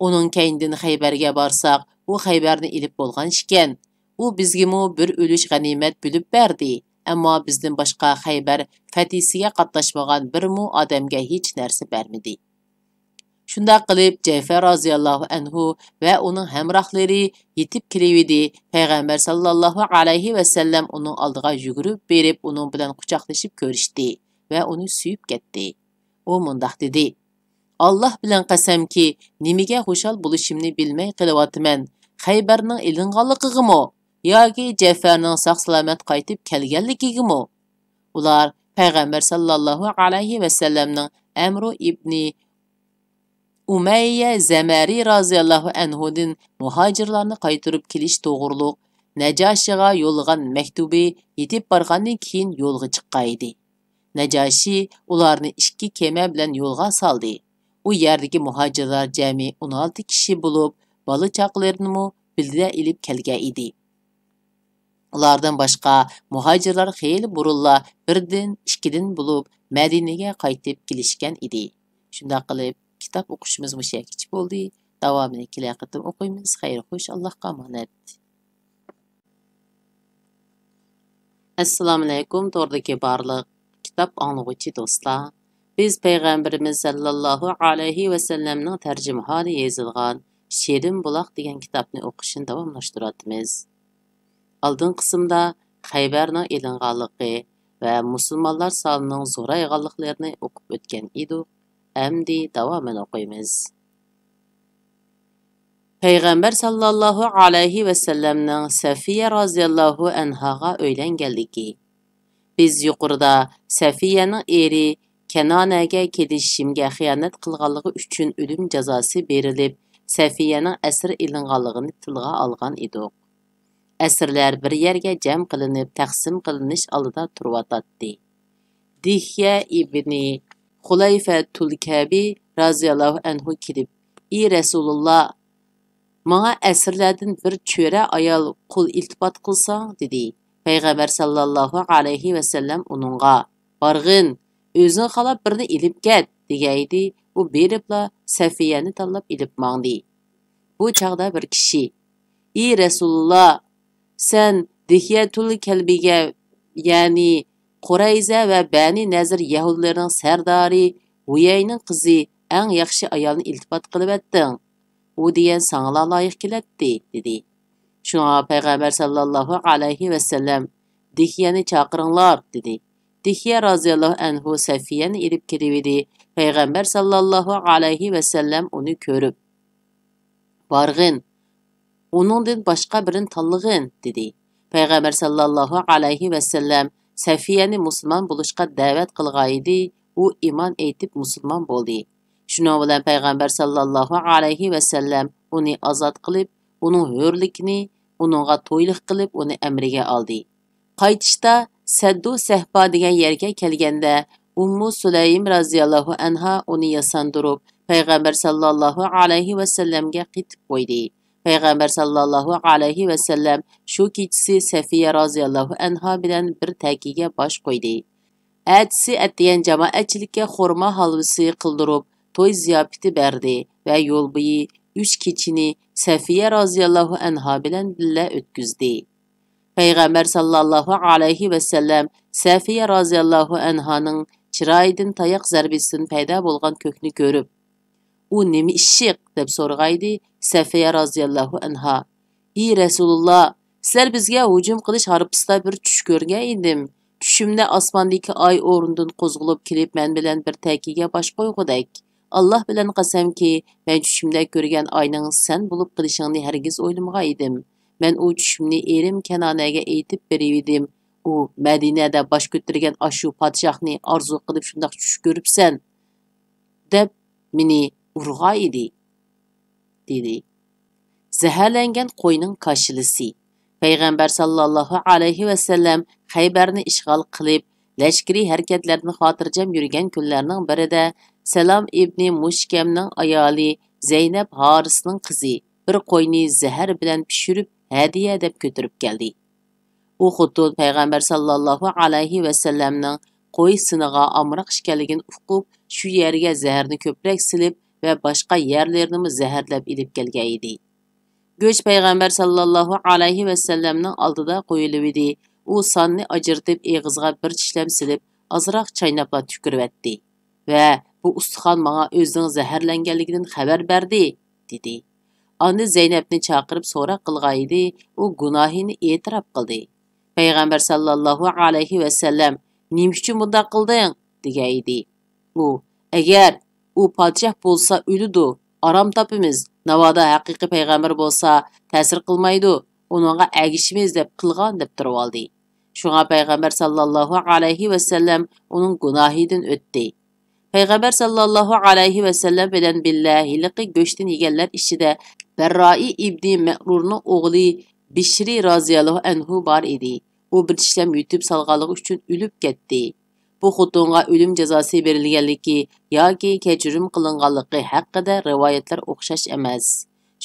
Speaker 1: Uning keyindan Xaybarga borsak, u Xaybarni ilib bo'lgan ekan. U bizga bir ulush g'animat bo'lib berdi. Ammo bizdan boshqa Xaybar fatisiga qatnashmagan bir odamga hech narsa bermadi. Shunda qilib Cəfər raziyallahu anhu və onun həmrahları yetib kelividi. Peyğəmbər sallallahu alayhi və səlləm onun aldığa yugurub berib onun bilan qucaqlaşıb görüşdü və onu suyub getdi. O mundaq dedi: Allah bilan qasamki, nimaga xushal bo'lishimni bilmay qilyapman. Xaybarning ilinganligimi yoki Cəfərning saq-salamat qaytib kelganligimi? Ular Peyğəmbər sallallahu alayhi və səlləmning Amr ibn Umayya Zamari raziyallahu anhudan muhacirlarni qaytarib kelish to'g'riliq Najoshiga yo'llagan maktubi yetib borgandan keyin yo'lga chiqqan edi. Najoshi ularni 2 kema bilan yo'lga soldi. U yerdagi muhacirlar jami 16 kishi bo'lib, bola chaqlarini birga ilib kelgan edi. Ulardan boshqa muhacirlar xeyli burunla birdan 2dan bo'lib Madinaga qaytib kelishgan edi. Shunda qilib kitap o'qishimiz mushakich bo'ldi. Davomini kelay qatim o'qiymiz. Xayr xo'sh, Allohga omonat. Assalomu alaykum, to'g'ridagi barliq kitap anglag'uvchi do'stlar. Biz Payg'ambarimiz sallallohu alayhi va sallamning tarjimahoni yozilgan Shirin buloq degan kitobni o'qishni davomlashtiramiz. Oldin qismda Xaybarning ilinganligi va musulmonlar sonining zo'rayganliklarini o'qib o'tgan edik. Endi davomini o'qiymiz. Payg'ambar sallallohu alayhi va sallamning Safiya roziyallohu anhaga uylanganligi. Biz yuqorida Safiyaning eri Kanonaga kelishimga xiyonat qilganligi uchun o'lim jazosi berilib, Safiyaning asir ilinganligini tilga olgan edik. Asirlar bir yerga jam qilinib, taqsim qilinish oldida turib Dihya ibn Xulayfatul Kabi raziyallohu anhu kelib, "Ey Rasululloh, menga asirlardan bir cho'ra ayol qul iltifot qilsang" dedi. Payg'ambar sallallohu alayhi va sallam uningga "Borg'in, o'zing xalab birini ilib ket" degaydi. U beribla Safiyani tanlab ilib mangdi. Bu chaqda bir kishi: "Ey Rasululloh, sen Dihyatul Kalbiga, ya'ni Qurayza va Bani Nazir Yahudlarning sardori Huyayning qizi eng yaxshi ayolni iltifot qilib etding. U degan sanga loyiq keladi" dedi. Shunga Payg'ambar sallallohu alayhi va sallam "Dihyani chaqiringlar" dedi. Dihya roziyallohu anhu Safiyani ilib kelibdi. Payg'ambar sallallohu alayhi va sallam uni ko'rib, "Borg'in, uningdan boshqa birini tanlag'in" dedi. Payg'ambar sallallohu alayhi va sallam Safiyani musulmon bo'lishga da'vat qilgan edi. U iymon aytib musulmon bo'ldi. Shuning bilan Payg'ambar sallallohu alayhi va sallam uni ozod qilib, uning hurlikini uningga to'ylik qilib, uni amriga oldi. Qaytishda Saddu Sahba degan yerga kelganda Ummu Sulaym raziyallohu anha uni yasandirib, Payg'ambar sallallohu alayhi va sallamga qitib qo'ydi. Payg'ambar sallallohu alayhi va sallam shu kechasi Safiya roziyallohu anha bilan bir takiga bosh qo'ydi. Atsi atgan jamoatchilikka xurmo halvasi qildirib, to'y ziyofati berdi va yo'l bo'yi 3 kechini Safiya roziyallohu anha bilan birga o'tkazdi. Payg'ambar sallallohu alayhi va sallam Safiya roziyallohu anhaning chiroyidan tayoq zarbisidan paydo bo'lgan ko'kni ko'rib, "U nima ishq?" deb so'ragaydi. Safiya roziyallohu anha: "Ey Rasululloh, sizlar bizga hujum qilish harpisida bir tush ko'rgan edim. Tushimda osmondagi oy o'rnidan qo'zg'alib kelib, men bilan bir takiga bosh qo'ygudek. Alloh bilan qasamki, men tushimda ko'rgan oyning sen bo'lib qilishingni hargiz o'ylamagan edim. Men u tushimni erim Kanonaga aytib berdim. U Madinada bosh ko'targan ashu podshohni orzu qilib shundoq tush ko'ribsan deb meni urg'an edi" dedi. Zaharlangan qo'yning kashilisi. Payg'ambar sallallohu alayhi va sallam Xaybarni ishg'ol qilib, lashkariy harakatlarni xotirjam yurgan kunlarning birida Salom ibn Mushkamning ayoli Zaynab Harisning qizi bir qo'yni zahar bilan pishirib hadiya deb ko'tarib keldi. U xuddi Payg'ambar sallallohu alayhi va sallamning qo'y siniga amroq ishkanligini uqib, shu yerga zaharni ko'proq silib va boshqa yerlarni zaharlab ilib kelgan edi. Go'sh Payg'ambar sallallohu alayhi va sallamning oldida qo'yilib edi. U sonni ajirtib, eg'izga bir tishlam silib, ozroq chaynab tukurvatdi. va bu ustixon menga o'zining zaharlanganligidan xabar berdi, dedi. Anda Zeynepni chaqirib so'roq qilgan edi, u gunohini e'tirof qildi. Payg'ambar sallallohu alayhi va sallam, "Nima uchun bunday qilding?" degan edi. U, "Agar u podshoh bo'lsa o'lidi, aram topimiz. Navoda haqiqiy payg'ambar bo'lsa, ta'sir qilmaydi. Uningga agishimiz" deb qilgan deb turib oldi. Shunga payg'ambar sallallohu alayhi va sallam uning gunohidan o'tdi. Payg'ambar sallallohu alayhi va sallam bilan billahiliqi go'shtini yeganlar ichida Barroi ibn Ma'rurning o'g'li Bishri roziyallohu anhu bor edi. U bir tishlam yutib salganligi uchun o'lib ketdi. Bu xotinga o'lim jazosi berilganligi yoki kechirim qilinganligi haqida rivoyatlar o'xshash emas.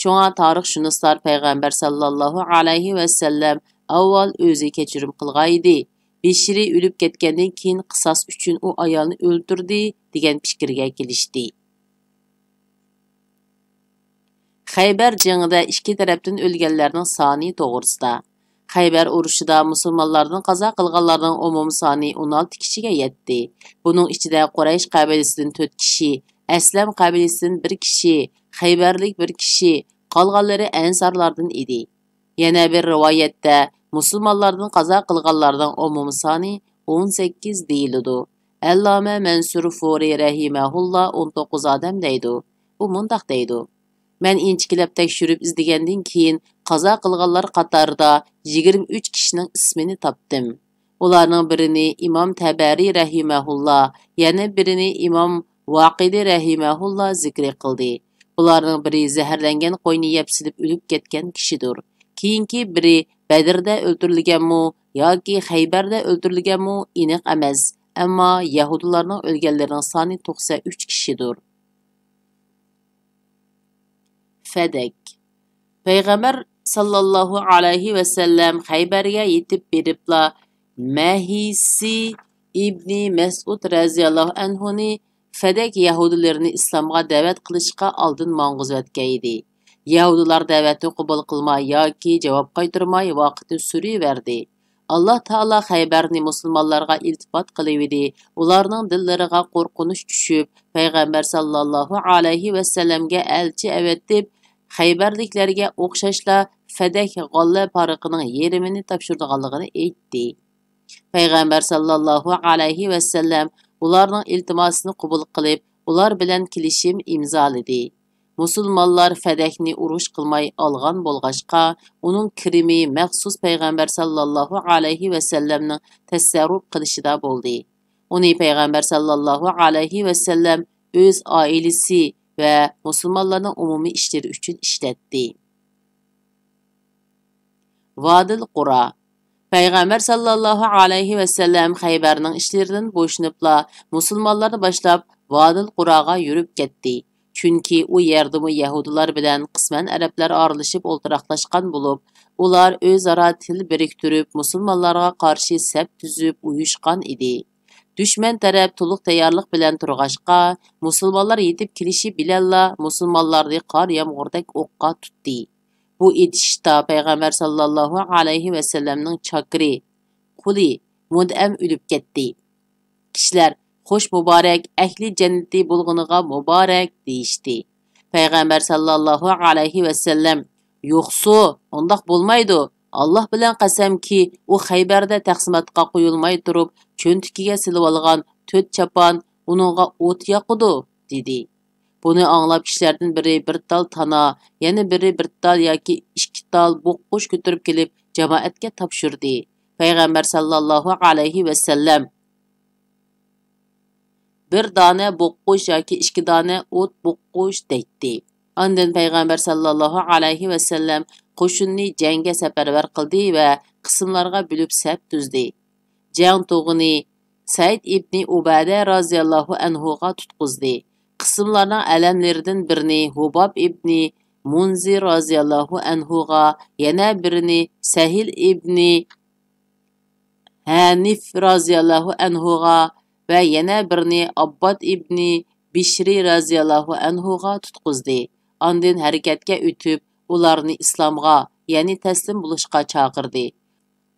Speaker 1: Shunga tarixshunoslar payg'ambar sallallohu alayhi va sallam avval o'zi kechirim qilgan edi. Bishri o'lib ketgandan keyin qisos uchun u ayolni o'ldirdi degan fikrga kelishdi. Xaybar jangida ikki tarafdan o'lganlarning soni to'g'risida. Xaybar urushida musulmonlarning qazo qilganlarning umum soni 16 kishiga yetdi. Buning ichida Quraysh qabilasidan 4 kishi, Aslam qabilasidan 1 kishi, Xaybarlik 1 kishi, qolganlari Ansarlardan edi. Yana bir rivoyatda musulmonlarning qazo qilganlarning umum soni 18 deyiladi. Alloma Mansur Furi rahimahulloh 19 odam deydi. U mundaq deydi: "Men inchikilab tekshirib izlagandan keyin qazo qilganlar qatorida 23 kishining ismini topdim. Ularning birini Imom Tabari rahimahulloh, yana birini Imom Vaqidi rahimahulloh zikr qildi. Ularning biri zaharlangan qo'yni yeb silib o'lib ketgan kishidir. Keyingi biri Badrda o'ldirilganmi yoki Xaybarda o'ldirilganmi aniq emas, ammo Yahudilarning o'lganlarining soni 93 kishidir." Fadak. Payg'ambar sallallohu alayhi va sallam Xaybarga yetib beribla Mahisi ibn Mas'ud raziyallohu anhu ni Fadak yahudilarini islomga da'vat qilishga oldin ma'ng'uzatgan edi. Yahudilar da'vatni qabul qilmay yoki javob qaytarmay vaqtni suraverdi. Alloh taolo Xaybarni musulmonlarga iltifot qilibdi. Ularning dillariga qo'rqinish tushib, payg'ambar sallallohu alayhi va sallamga elchi avatib, Xaybarliklarga o'xshashla Fadak g'alla pariqining yerimini topshirganligini aytdi. Payg'ambar sallallohu alayhi va sallam ularning iltimosini qabul qilib, ular bilan kelishim imzoladi. Musulmonlar Fadakni urush qilmay olgan bo'lg'achqa, uning kirimi maxsus payg'ambar sallallohu alayhi va sallamning tasarruf qilishida bo'ldi. Uni payg'ambar sallallohu alayhi va sallam o'z oilasi va musulmonlarning umumiy ishlari uchun ishlatdi. Vadil Qura. Payg'ambar sallallohu alayhi va sallam Xaybarning ishlaridan bo'shinibla musulmonlarni boshlab Vadil Quraga yurib ketdi. Chunki u yerda Yahudilar bilan qisman arablar aralashib o'ltiraqlashgan bo'lib, ular o'zaro til biriktirib musulmonlarga qarshi saf tuzib uyushgan edi. Düşman taraf to'liq tayyorlik bilan turg'ashqa, musulmonlar yetib kelishi bilanla musulmonlarni qor yomg'irdak o'qqa tutdi. Bu etishda payg'ambar sallallohu alayhi va sallamning chakri, quli Mud'am o'lib ketdi. Kishilar "Xo'sh muborak, ahli jannati bo'lg'iniga muborak" deyishdi. Payg'ambar sallallohu alayhi va sallam, "Yo'qsu, undoq bo'lmaydi. Alloh bilan qasamki, u Xaybarda taqsimotga qo'yilmay turib, cho'ntikiga silib olgan 4 chapon uningga o't yoqidi" dedi. Buni anglab kishilardan biri bir tal tana, yana biri bir tal yoki 2 tal bo'qqush ko'tarib kelib jamoatga topshirdi. Payg'ambar sallallohu alayhi va sallam bir dona bo'qqush yoki 2 dona o't bo'qqush deydi. Ondan payg'ambar sallallohu alayhi va sallam qo'shinni jangga safarbar qildi va qismlarga bo'lib saf tuzdi. Jang to'g'ini Said ibn Ubada roziyallohu anhu ga tutqizdi. Qismlarning alamlaridan birini Hubob ibn Munzir roziyallohu anhu ga, yana birini Sahil ibn Hanif roziyallohu anhu ga va yana birini Abbad ibn Bishri roziyallohu anhu ga tutqizdi. Ondan harakatga o'tib, ularni islomga, ya'ni taslim bo'lishga chaqirdi.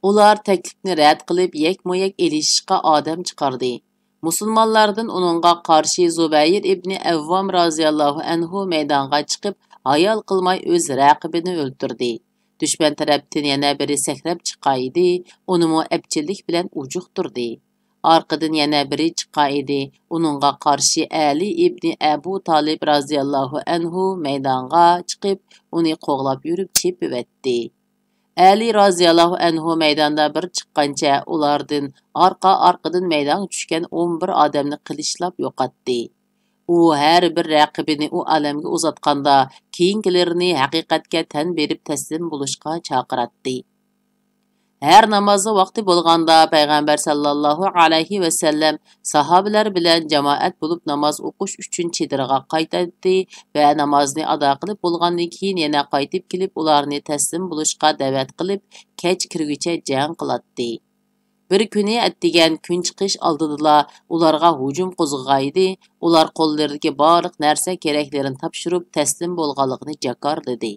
Speaker 1: Ular taklifni rad qilib, yak-moyak elishishga odam chiqardi. Musulmonlardan uningga qarshi Zubayr ibn Avvom roziyallohu anhu maydonga chiqib, hayol qilmay o'z raqibini o'ldirdi. Düşman tarafdan yana biri sakrab chiqaydi, unimi epchillik bilan ujuqtirdi. Arqadan yana biri chiqaydi, uningga qarshi Ali ibn Abu Talib roziyallohu anhu maydonga chiqib, uni qo'g'lab yurib chepivetdi. Ali roziyallohu anhu maydonda bir chiqqancha ulardan arqadan maydonga tushgan 11 odamni qilishlab yo'qotdi. U har bir raqibini u alamga uzatganda keyingilarini haqiqatga tan berib taslim bo'lishga chaqiratdi. Her namazı vaqti bo'lganda payg'ambar sallallohu alayhi va sallam sahobalar bilan jamoat bo'lib namoz o'qish uchun chedirga qaytadi va namozni ado qilib bo'lgandan keyin yana qaytib kelib ularni taslim bo'lishga da'vat qilib kech kirguncha jang qiladi. Bir kuni atdigan kun chiqish oldida ularga hujum qo'zg'aydi. Ular qo'llaridagi barliq narsa keraklarini topshirib taslim bo'lganligini jakarladi.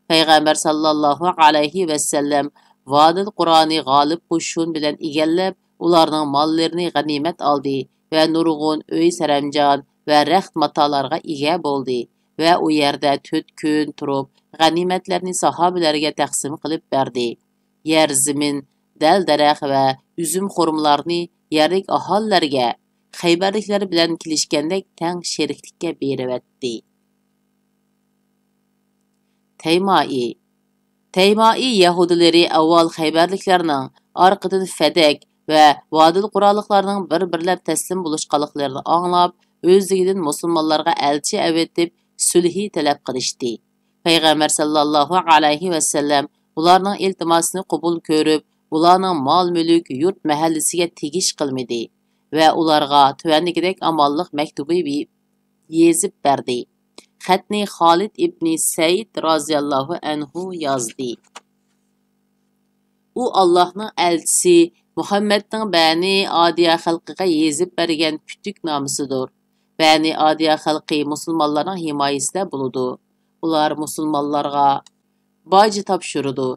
Speaker 1: Payg'ambar sallallohu alayhi va sallam Vadil Qur'oni g'olib qo'shin bilan egallab, ularning mollarini g'animat oldi va nurg'un uy saramjon va raxt matolarga ega bo'ldi va u yerda 4 kun turib, g'animatlarni sahobalarga taqsim qilib berdi. Yer zamin, dal-daraxt va uzum xurmlarni yerlik aholilarga Xaybarliklar bilan kelishgandek tang sheriklikka beribdi. Taymai Yahudileri avval Xaybarliklarning, arqadan Fadak va Vadil Qur'onliklarning bir-birlab taslim bo'lishqanliklarini anglab, o'zligidan musulmonlarga elchi avatib, sulhi talab qilishdi. Payg'ambar sallallohu alayhi va sallam ularning iltimosini qabul ko'rib, ularning mol-mulk, yurt mahallasiga tegish qilmadi va ularga tuvandagidek amonlik maktubi yezib berdi. Xatni Xolid ibn Said roziyallohu anhu yozdi. U Allohning elchisi Muhammadning Bani Adiya xalqiga yezib bergan kütük nomisidir. Bani Adiya xalqi musulmonlarning himoyasida bo'ladi. Ular musulmonlarga boj topshiradi.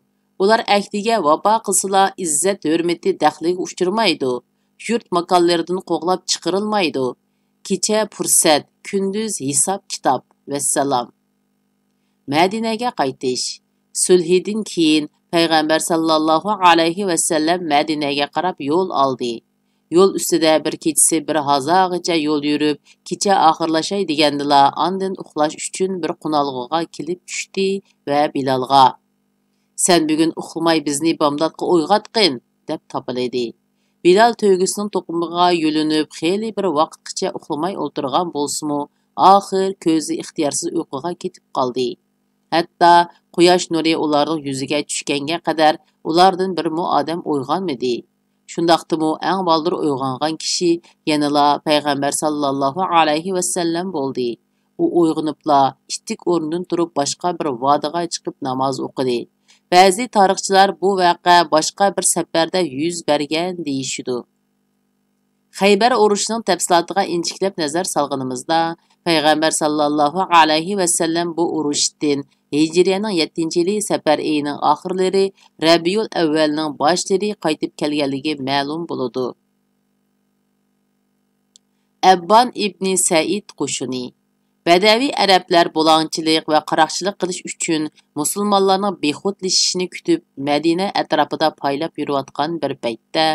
Speaker 1: Ular ahdiga vafo qilsalar izzat hurmati daxliga uchirmaydi. Yurt makonlaridan qo'g'lab chiqarilmaydi. Kecha fursat, kunduz hisob kitob. Vesselam. Madinaga qaytish. Sulhidan keyin payg'ambar sallallohu alayhi va sallam Madinaga qarab yo'l oldi. Yo'l ustida bir kechasi bir hazog'icha yo'l yurib, kecha oxirlashay degandila, ondan uxlash uchun bir qunalg'iga kelib tushdi va Bilalga "Sen bugun uxlamay bizni bomdodga uyg'otqin" deb topiladi. Bilal to'ygisining to'qimiga yo'linib, xeyli bir vaqtgacha uxlamay o'tirgan bo'lsa-mu, oxir ko'zi ixtiyorsiz uyquga ketib qoldi. Hatto quyosh nuri ularning yuziga tushganga qadar ulardan bir odam uyg'onmadi. Shundaqdimi eng baldir uyg'ongan kishi yanala payg'ambar sallallohu alayhi va sallam bo'ldi. U uyg'onibla ittik o'rnidan turib boshqa bir vodiga chiqib namoz o'qidi. Ba'zi tarixchilar bu voqea boshqa bir safarda yuz bergan deyishidi. Xaybar urushining tafsilotiga inchiklab nazar solganimizda payg'ambar sallallohu alayhi va sallam bu urushdan Hijriyaning 7-yili safar oyining oxirlari Rabiul avvalning boshlari qaytib kelganligi ma'lum bo'ladi. Abbon ibn Said qo'shini Badaviy arablar bo'lonchilik va qaroqchilik qilish uchun musulmonlarning behudlashishini kutib Madina atrofida paylab yurayotgan bir paytda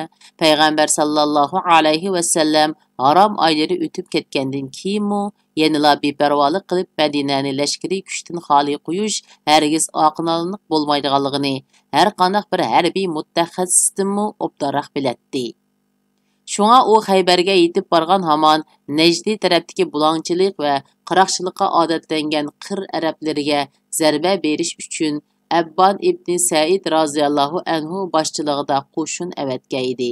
Speaker 1: payg'ambar sallallohu alayhi va sallam harom oylari o'tib ketgandan keyin yanala beparvolik qilib Madinani lashkariy kuchdan xoli qo'yish hargiz oqinalik bo'lmaydiganligini har qanday bir harbiy mutaxassisdan obdaroq bilatdi. Şuna o Xaybarga yetib bargan hamon Najdi tarafdagi bulongchilik va qaroqchilikqa odatlangan qir arablariga zarba berish uchun Abbon ibn Said roziyallohu anhu boshchiligida qo'shin avatgaydi.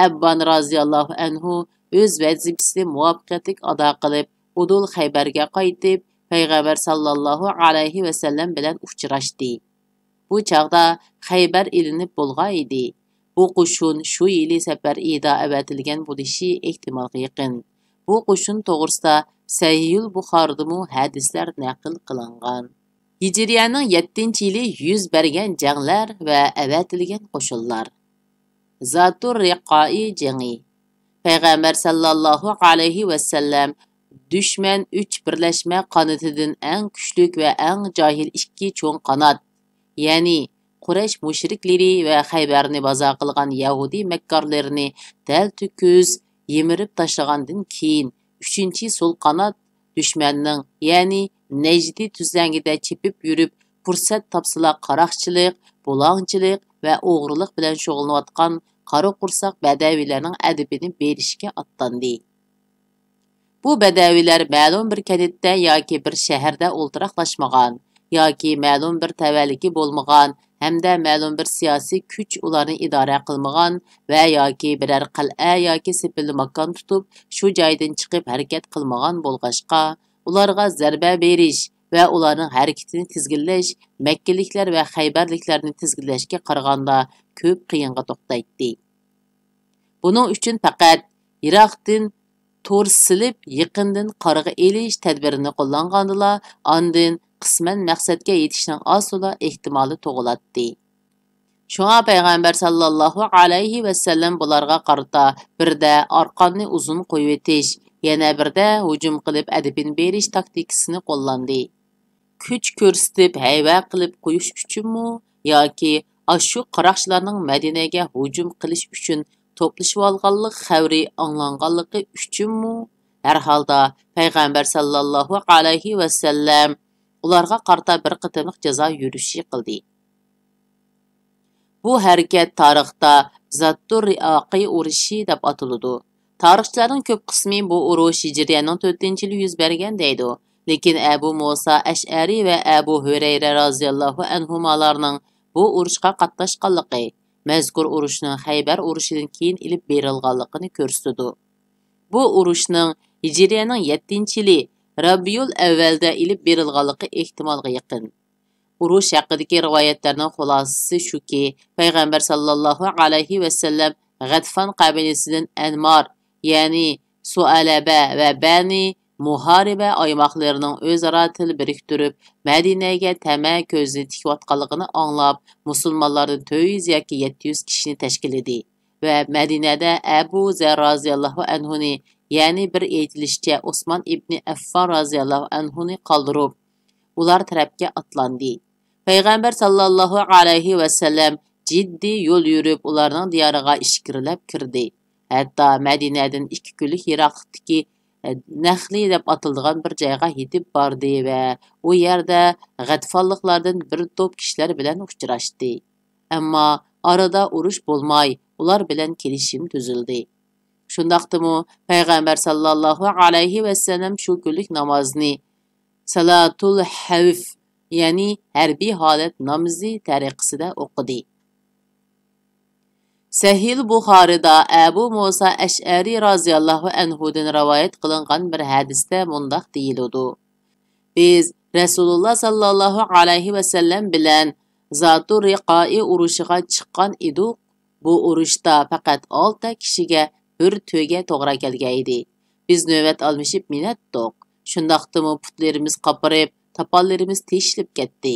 Speaker 1: Abbon roziyallohu anhu o'z vazifasini muvaffaqiyatli ado qilib, Udul Xaybarga qaytib, payg'ambar sallallohu alayhi va sallam bilan uchrashdi. Bu chaqda Xaybar ilinib bo'lgan edi. Bu qo'shin shu yili safar ida avatilgan bo'lishi ehtimolga yaqin. Bu qo'shin to'g'risida Sahihul Buxoriydami hadislar naql qilingan. Hijriyaning 7-yili yuz bergan janglar va avatilgan qo'shinlar. Zatur Riqoi jangi. Peygamber sallallahu aleyhi ve sellem düşman 3 birleşme kanıtıdın en küçlük ve en cahil 2 çoğun kanat, yani Quraysh müşrikleri ve Hayberni baza qilgan Yahudi mekkarlarini dal tüküz yemirib tashlagandan keyin 3-chi sol qanat düşmanning, yani Necdi tüzlengide çepip yürüp fursat tapsıla qaraqchilik, bulangchilik ve o'g'rilik bilan shug'ullanayotgan qara qursaq badavilarning adibini berishga otlandi. Bu badavilar ma'lum bir kentda yoki bir shaharda o'ltiraqlashmagan, yoki ma'lum bir tavalligi bo'lmagan hamda ma'lum bir siyosiy kuch ularni idora qilmagan va yoki biror qal'a yoki sepilli makon tutib shu joydan chiqib harakat qilmagan bo'lg'ashqa, ularga zarba berish va ularning harakatini tizginlash makkaliklar va haybarliklarni tizginlashga qaraganda ko'p qiyinga to'xtaydi. Buning uchun faqat Iroqdan to'r silib yaqindan qarg'a elish tadbirini qo'llangandila, ondan qisman maqsadga yetishning asla ehtimoli tug'iladi. Şuna Peygamber sallallahu aleyhi ve sellem bularga qarata birde arqanni uzun qo'yib etish, yana birde hujum qilib adibin berish taktikasini qo'llandi. Kuch ko'rsatib hayva qilib qo'yish uchunmi yoki ashu qaraqchilarning Madinaga hujum qilish uchun to'plashib olganlik xavri anglanganligi uchunmi? Har holda Peygamber sallallahu aleyhi ve sellem ularga qarata bir qitimliq jazo yurishi qildi. Bu harakat tarixda Zattur Riaqi urushi deb atiladi. Tarixchilarning ko'p qismi bu urush Hijriyaning 4-yili yuz bergan deydi. Lekin Abu Musa Ash'ari va Abu Hurayra roziyallohu anhumalarning bu urushga qatnashganligi mazkur urushning Haybar urushidan keyin ilib berilganligini ko'rsatadi. Bu urushning Hijriyaning 7-yili Rabiul Avvalda ilib berilganligi ehtimolga yaqin. Urush haqidagi rivoyatlarning xulosasi shuki, Payg'ambar sallallohu alayhi va sallam G'atfan qabilasidan Anmar, ya'ni Sualaba va Bani Muhariba oymoqlarining o'zaro til biriktirib, Madinaga tama ko'zni tikayotganligini anglab, musulmonlardan 400 yoki 700 kishini tashkil etdi va Madinada Abu Zar roziyallohu anhuni, ya'ni bir aytilishicha Osman ibn Affan roziyallohu anhuni qoldirib, ular tarafga atlandi. Peygamber sallallahu aleyhi ve sellem ciddi yol yürüp ularning diyoriga ishkirilab kirdi. Hatta Madine'den 2 kunlik Iroqdagi Naxli deb atilgan bir joyga yetib bordi va u yerda G'atfonliklardan bir to'p kishilar bilan uchrashdi. Ammo arada urush bo'lmay, ular bilan kelishim tuzildi. Shundaqdimi Peygamber sallallahu aleyhi ve sellem shu kunlik namozni Salatul Havf, yani harbiy holat namozi tariqasida o'qidi. Sahih Buxorida Abu Musa Ash'ari roziyallohu anhudan rivoyat qilingan bir hadisda mundaq deyiladi. Biz Rasululloh sallallohu alayhi va sallam bilan Zatur Riqai urushiga chiqqan edik. Bu urushda faqat 6 kishiga bir to'yga to'g'ri kelgan edi. Biz navbat almishib minatdik. Shundaqdimi putlarimiz qapirib, tapallarimiz teshilib ketdi.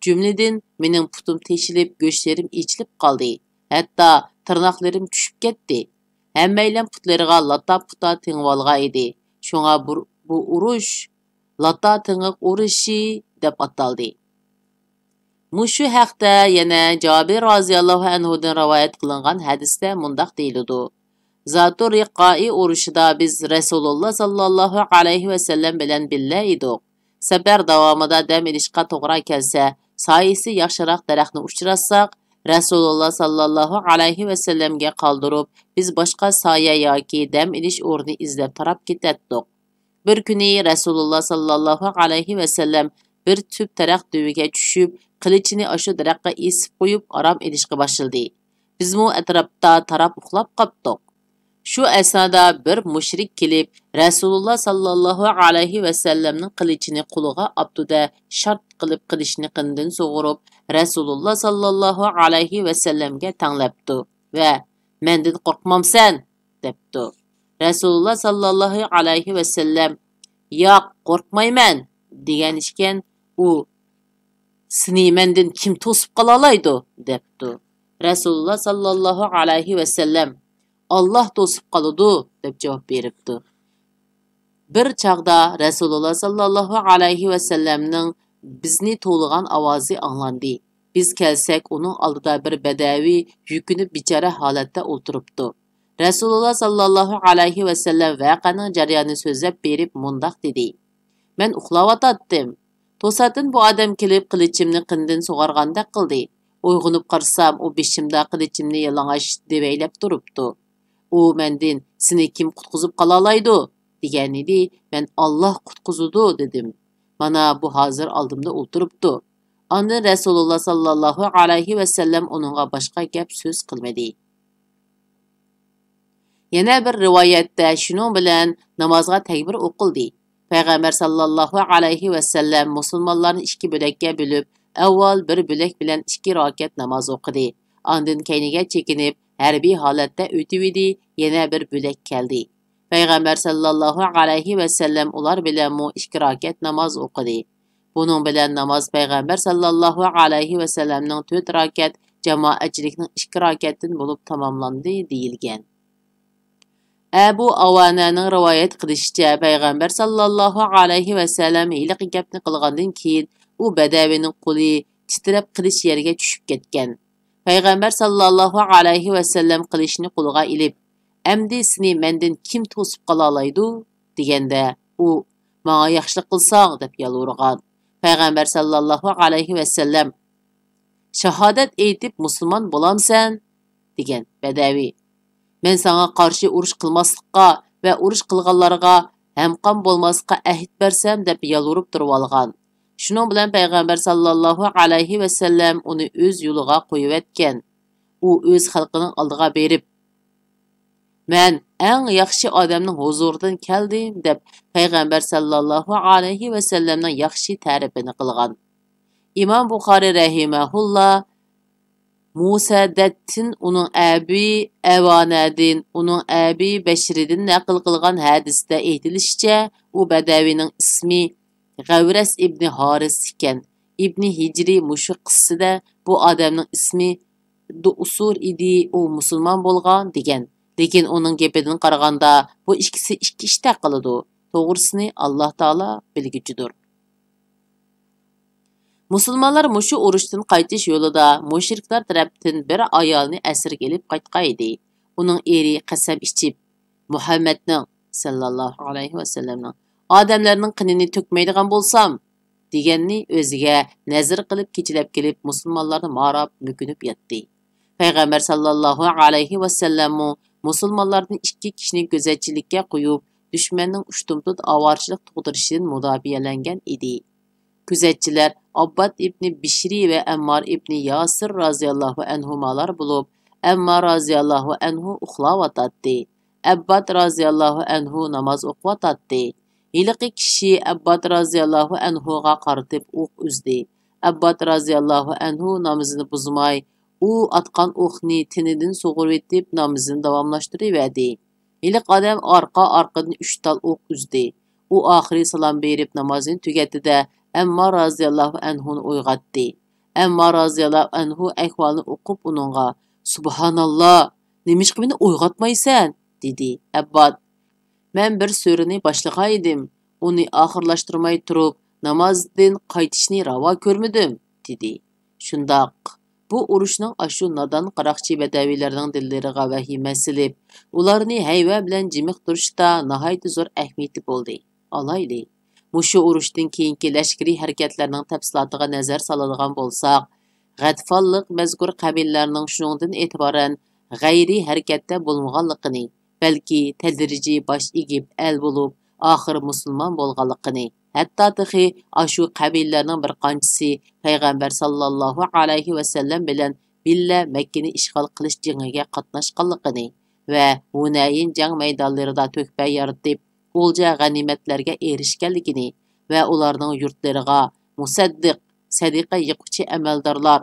Speaker 1: Jumladan mening putum teshilib, go'shtlarim ichilib qoldi. Hatta tırnaqlarim tushib ketdi. Hammaylam putlariga lata puta tingvolgan edi. Shunga bu urush lata tingiq urushi deb ataldi. Mushu haqda yana Jabir roziyallohu anhudan rivoyat qilingan hadisda mundaq deyiladi. Zatur Riqai urushida biz Rasululloh sallallohu alayhi va sallam bilan billa edik. Safar davomida dam olishga to'g'ri kelsa, soyasi yaxshiroq daraxtni uchratsak, Rasululloh sallallohu alayhi va sallamga qoldirib, biz boshqa soya yoki dam olish o'rni izlab tarab ketdik. Bir kuni Rasululloh sallallohu alayhi va sallam bir tüp daraxt duviga tushib, qilichini ashu daraxtga esib qo'yib aram olishga boshladi. Biz mu atrofda tarab uxlab qoldik. Shu asnoda bir mushrik kelib, Rasululloh sallallohu alayhi va sallamning qilichini qo'liga oldi-da, shart qilib qilichni qindan sug'urib, Rasululloh sallallohu alayhi va sallamga tanglabdi va "Mendan qo'rqmamsan?" debdi. Rasululloh sallallohu alayhi va sallam "Yo'q, qo'rqmayman" degan ekan, u "Seni mendan kim to'sib qola oladi?" debdi. Rasululloh sallallohu alayhi va sallam Allah to'sib qoladi, deb javob beribdi. Bir chaqda Rasululloh sallallohu alayhi va sallamning bizni to'lg'an ovozi anglandi. Biz kelsak, uning oldida bir badavi yukinib bichara holatda o'tiribdi. Rasululloh sallallohu alayhi va sallam voqeaning jarayonini so'zlab berib mundoq dedi: "Men uxlayotdim. To'satdan bu odam kelib qilichimni qindin sug'argandek qildi. Uyg'onib qarsam, u beshimda qilichimni yalang'och devaylab turibdi. U mendan seni kim qutqizib qola oladi degan edi. Men Alloh qutqizudi dedim. Mana bu hozir oldimda o'tiribdi." Ondan Rasululloh sallallohu alayhi va sallam uningga boshqa gap so'z qilmadi. Yana bir rivoyatda shuning bilan namozga takbir o'qildi. Payg'ambar sallallohu alayhi va sallam musulmonlarni ikki bo'lakka bo'lib, avval bir bo'lak bilan 2 rakat namoz o'qidi. Ondan keyniga chekinib, harbiy holatda o'tibdi, yana bir bo'lak keldi. Payg'ambar sallallohu alayhi va sallam ular bilan 2 rakat namoz o'qidi. Bunun bilan namoz Payg'ambar sallallohu alayhi va sallamning 4 rakat, jamoatchilikning 2 rakatdan bo'lib tamomlandi deyilgan. Abu Avananing rivoyat qilishicha, Payg'ambar sallallohu alayhi va sallam hiliq gapni qilgandan keyin u badavining qo'li titrab qilich yerga tushib ketgan. Payg'ambar sallallohu alayhi va sallam qilichni qo'liga ilib, "Amdi seni mendan kim to'sib qola oladi?" deganda, u "Menga yaxshilik qilsang" deb yalvorgan. Payg'ambar sallallohu alayhi va sallam "Shahodat aytib musulmon bo'lamsan?" degan badavi. "Men sana qarshi urush qilmaslikqa va urush qilganlarga hamqon bo'lmaslikqa ahd bersam" deb yalvorib turib olgan. Shuning bilan Payg'ambar sallallohu alayhi va sallam uni o'z yo'liga qo'yib etgan. U o'z xalqining oldiga berib, "Men eng yaxshi odamning huzuridan keldim" deb Payg'ambar sallallohu alayhi va sallamning yaxshi ta'rifini qilgan. Imom Buxoriy rahimahulloh Musaddadtin uning abi Avanadin, uning abi Bashridin naql qilgan hadisda aytilishicha, u badavining ismi G'avras ibn Haris ekan. Ibn Hijri mushu qissida bu odamning ismi Du'sur idi, u musulmon bo'lgan degan. Lekin uning gapidan qaraganda bu ikkisi ikki ishda qiladi. To'g'risini Alloh taolo bilguchidir. Musulmonlar mushu urushdan qaytish yo'lida mushriklar tarafdan bir ayolni asirga olib qaytgan edi. Uning eri qasam ichib, Muhammadning sallallohu alayhi va sallamning odamlarning qinini to'kmaydigan bo'lsam deganni o'ziga nazar qilib kechilab kelib musulmonlarni marab mukunib yotdi. Payg'ambar sallallohu alayhi va sallam musulmonlarni 2 kishini gözətçilikka qo'yib, dushmanning ushtumtut avorchilik tug'dirishidan mudofialangan edi. Күзәтчілер Abbad ibn Bishri ve Ammar ibn Yasir raziyallahu anhumalar bulup, Ammar raziyallahu anhu uxlavatatdi. Abbad raziyallahu anhu namaz o'qivatatdi. Hiliqi kishi Abbad raziyallahu anhuga qaratib o'q uzdi. Abbad raziyallahu anhu namazini buzmay, u atqan o'qni tinidan sug'urib etib namazini davomlashtirib. Hiliq odam orqa-orqadan 3 tal o'q uzdi. U oxiri salom berib namazini tugatdi-da Ammar raziyallahu anhuni uyg'otdi. Ammar raziyallahu anhu ahvolni o'qib uningga "Subhanalloh, nimishqa meni uyg'otmaysan?" dedi. Abbad: "Men bir surani boshlagan edim. Uni oxirlashtirmay turib, namozdan qaytishni ravo ko'rmadim" dedi. Shundoq bu urushning ashu nodon qaroqchi badavilarning dillariga vahima silib, ularni hayva bilan jimiq turishda nihoyat zo'r ahamiyati bo'ldi. Alayli Mushu urushdan keyingi lashkariy harakatlarning tafsilotiga nazar soladigan bo'lsak, G'atfonlik mazkur qabillarning shuningdan e'tiboran g'ayriy harakatda bo'lmaganligini, balki tadrijiy bosh egib el bo'lib, oxir musulmon bo'lganligini, hatto texi ashu qabillarning bir qanchasi payg'ambar sallallohu alayhi va sallam bilan billa Makkani ishg'ol qilish jangiga qatnashganligini va Hunayn jang maydonlarida to'kpa yaratib o'lja g'animatlarga erishganligini va ularning yurtlariga musaddiq, sadiqa yiquvchi amaldorlar,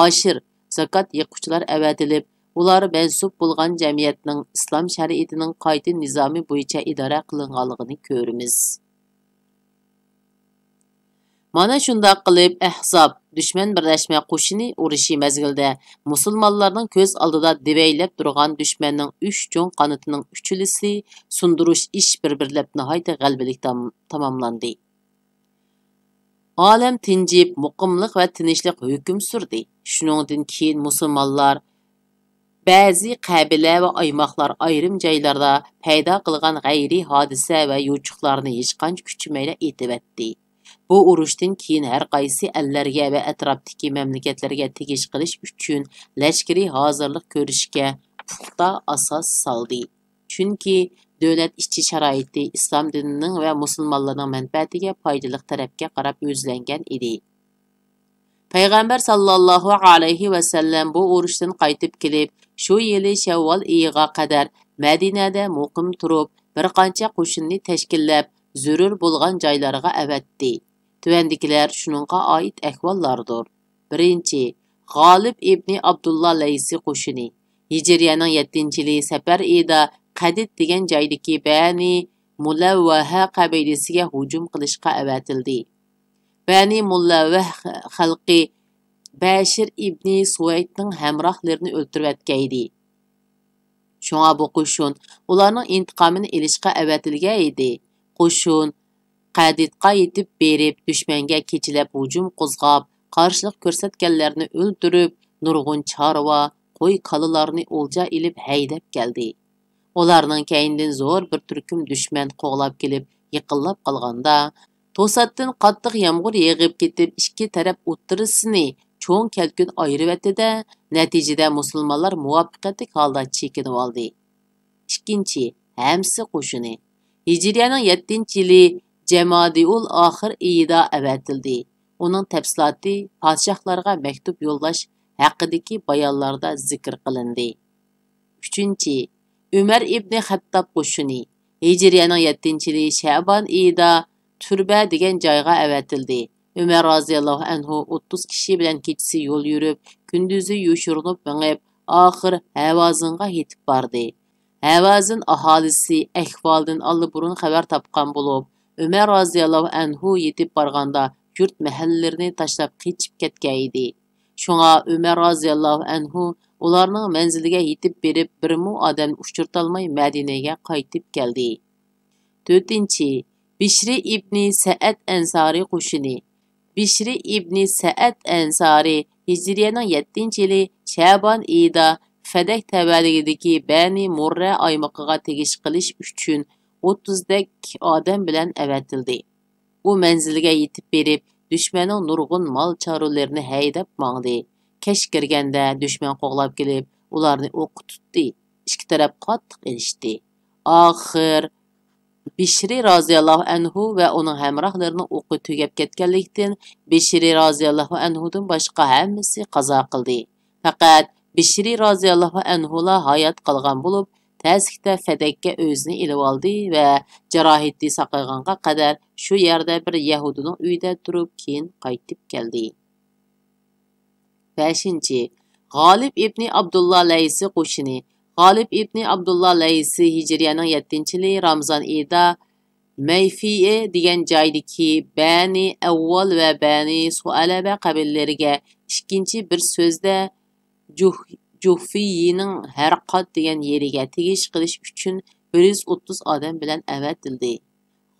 Speaker 1: oshir, zakot yiquvchilar avatilib, ular mansub bo'lgan jamiyatning islom shariatining qayta nizomi bo'yicha idora qilinganligini ko'ramiz. Mana shundoq qilib Ahzob dushman birlashma qo'shini urushi mezgilida musulmonlarning ko'z oldida devaylab turgan dushmanning 3 cho'ng qanotining uchilisi sundirish ish bir-birlab nihoyat g'albalik tamomlandi. Olam tinchib, muqimlik va tinchlik hukm surdi. Shuningdan keyin musulmonlar ba'zi qabila va aymoqlar ayrim joylarda paydo qilgan g'ayriy hodisa va yuchuqlarni hech qancha kuchmayla etibatdi. Bu urushdan keyin har qaysi ellarga va atrofdagi mamlakatlarga tegish qilish uchun lashkariy hozirlik ko'rishga puxta asos soldi. Chunki davlat ichki sharoiti islom dinining va musulmonlarning manfaatiga foydali tarafga qarab yuzlangan edi. Payg'ambar sallallohu alayhi va sallam bu urushdan qaytib kelib, shu yili Shavvol oyiga qadar Madinada muqim turib, bir qancha qo'shinni tashkillab, zarur bo'lgan joylarga avatdi. Tuvandikilar shuningga oid ahvollardir. Birinchi, G'olib ibn Abdullah Laysi qo'shini. Hijriyaning 7-yili Safar oyida Qadid degan joydagi Bani Mulawwaha qabilasiga hujum qilishga avatildi. Bani Mulawwah xalqi Bashir ibn Suvaydning hamrohlarini o'ltirib atgaydi. Shunga bu qo'shin ularning intiqomini olishga avatilgan edi. Qo'shin Qadidga yetib berib, dushmanga kechilab hujum qo'zg'ab, qarshilik ko'rsatganlarni o'ldirib, nurg'un chorva, qo'y qalalarni o'lja ilib haydab keldi. Ularning keyindan zo'r bir turkum dushman qo'g'lab kelib, yiqilib qolganda, to'satdan qattiq yomg'ir yig'ib ketib, ikki taraf o'ttirisini cho'ng kelkun ayirib etdi-da, natijada musulmonlar muvaffaqiyatli holda chekinib oldi. Ikkinchi, Hamsi qo'shini. Hijriyaning 7-yili Jamadiul oxir oyida avatildi. Uning tafsiloti podshohlarga maktub yo'llash haqidagi bayonlarda zikr qilindi. Uchinchi, Umar ibn Xattob qo'shini. Hijriyaning 7-yili Sha'bon oyida Turba degan joyga avatildi. Umar roziyallohu anhu 30 kishi bilan kechasi yo'l yurib, kunduzi yoshirinib mengib, oxir Havazinga yetib bordi. Havazin aholisi ahvoldan allburun xabar topgan bo'lib, Umar roziyallohu anhu yetib borganda yurt mahallalarni tashlab qechib ketgan edi. Shunga Umar roziyallohu anhu ularning manziliga yetib berib, birmu odam uchirtolmay Madinaga qaytib keldi. 4-chi, Bishri ibn Sa'ad Ansari qo'shini. Bishri ibn Sa'ad Ansari Hijriyaning 7-yili Sha'bon oyida Fadak tavalligidagi Bani Murra aymoqiga tegish qilish uchun 30 dak odam bilan avatildi. U manziliga yetib berib, dushmanning nurg'un mol chorularini haydab mangdi. Kech kirganda dushman qo'g'lab kelib, ularni o'q tutdi. Ikki taraf qattiq elishdi. Oxir Bishri roziyallohu anhu va uning hamrohlarini o'qi tugab ketganlikdan Bishri roziyallohu anhudan boshqa hammasi qazo qildi. Faqat Bishri roziyallohu anhu la hayot qolgan bo'lib, tezlikda Fadakka o'zini ilib oldi va jarohati saqlaganga qadar shu yerda bir yahudining uyida turib, keyin qaytib keldi. 5-chi, G'olib ibn Abdullah Laysi qo'shini. G'olib ibn Abdullah Laysi Hijriyaning 7-yili Ramazon oyida Mayfiye degan joydagi Bani Avval va Bani Sualaba qabillalariga ikkinchi bir so'zda Juhfiyining Harqat degan yeriga tegish qilish uchun 130 odam bilan avatildi.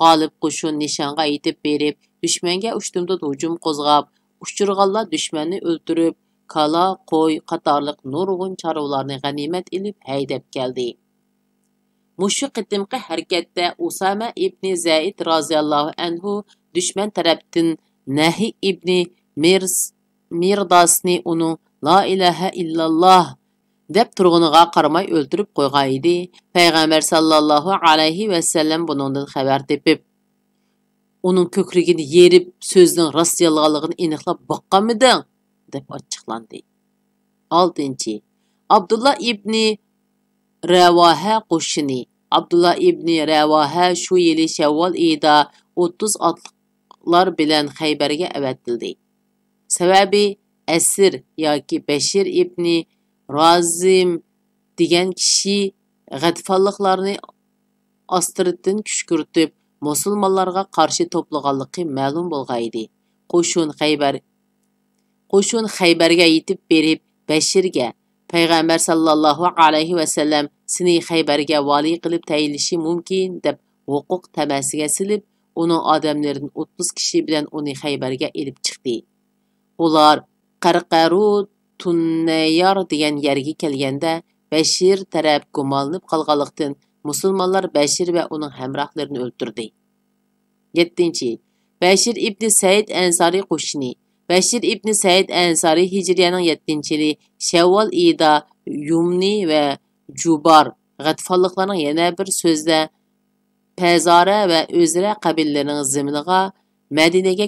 Speaker 1: G'olib qo'shin nishonga yetib berib, dushmanga uchtumda hujum qo'zg'ab, uchirg'anlar dushmanni o'ldirib, kala, qo'y qatorliq nurg'un chorvalarni g'animat ilib haydab keldi. Mushu qitimqi harakatda Usama ibn Zaid roziyallohu anhu dushman tarafdan Nahi ibn Mirdasni uning La ilaha illalloh deb turg'uniga qaramay o'ldirib qo'ygan edi. Payg'ambar sallallohu alayhi va sallam buningdan xabar tepib, uning ko'krigini yerib, so'zning rost yolg'onligini aniqlab boqqanmiding deb ochiqlandi. 6-chi, Abdullah ibn Ravaha qo'shini. Abdullah ibn Ravaha shu yili Shavvol oyida 30 otliqlar bilan Xaybarga avatildi. Sababi Asir yoki Bashir ibn Razim degan kishi G'atfonliklarni Ostiridan kuch kiritib, musulmonlarga qarshi to'plaganligi ma'lum bo'lgan edi. qo'shin Xaybarga yetib berib, Bashirga payg'ambar sallallohu alayhi va sallam seni Xaybarga vali qilib tayinlishi mumkin deb huquq tamasiga silib, uning odamlaridan 30 kishi bilan uni Xaybarga elib chiqdi. Ular Qarqaru Tunnayar degan yerga kelganda, Bashir taraf gumonlanib qolganlikdan musulmonlar Bashir va uning hamrohlarini o'ldirdi. 7. Bashir ibn Said Ansari qo'shini. Bashir ibn Said Ansari Hijriyaning 7-yili Shavvol oyida Yumni va Jubar G'atfonliklarning yana bir so'zda Pazara va O'zra qabillarning ziminiga Madinaga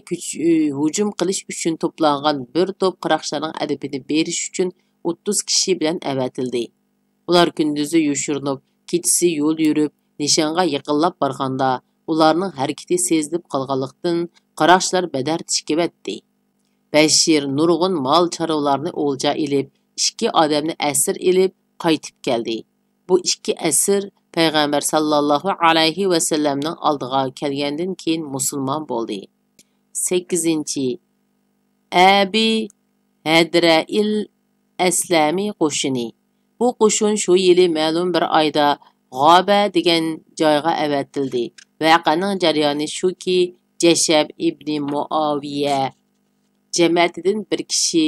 Speaker 1: hujum qilish uchun to'plangan bir to'p qiraqchilarning adabini berish uchun 30 kishi bilan avatildi. Ular kunduzi yushirinib, kechasi yo'l yurib, nishonga yaqinlab borganda, ularning harakati sezilib qolganlikdan qiraqchilar badar tishkibatdi. Bashir nurg'un mol chorvalarni o'lja ilib, 2 odamni asir ilib qaytib keldi. Bu 2 asir payg'ambar sallallohu alayhi va sallamning oldiga kelgandan keyin musulmon bo'ldi. 8. Abi Hadrail Aslami qo'shini. Bu qo'shin shu yili ma'lum bir oyda G'oba degan joyga avatildi. Voqeaning jarayoni shuki, Jashab ibn Muaviya jamiyatidan bir kishi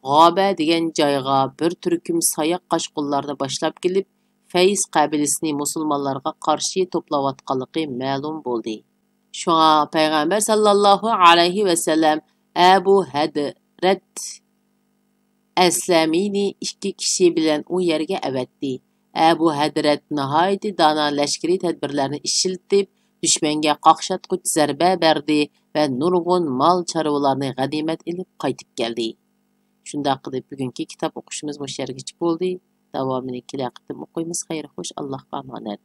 Speaker 1: G'oba degan joyga bir turkum soyoq qochqinlarni boshlab kelib, Fayz qabilasini musulmonlarga qarshi to'playotganligi ma'lum bo'ldi. Shunga payg'ambar sallallohu alayhi va sallam Abu Hadrat Aslamini 2 kishi bilan u yerga avatdi. Abu Hadrat nihoyat dono lashkariy tadbirlarni ishiltib, dushmanga qaqshatquch zarba berdi va nurg'un mol chorvalarni g'animat ilib qaytib keldi. Shunday qilib bugungi kitob o'qishimiz bu yergacha bo'ldi. Davomini kelaqib o'qiymiz. Xayr, xo'sh, Allohga omonat.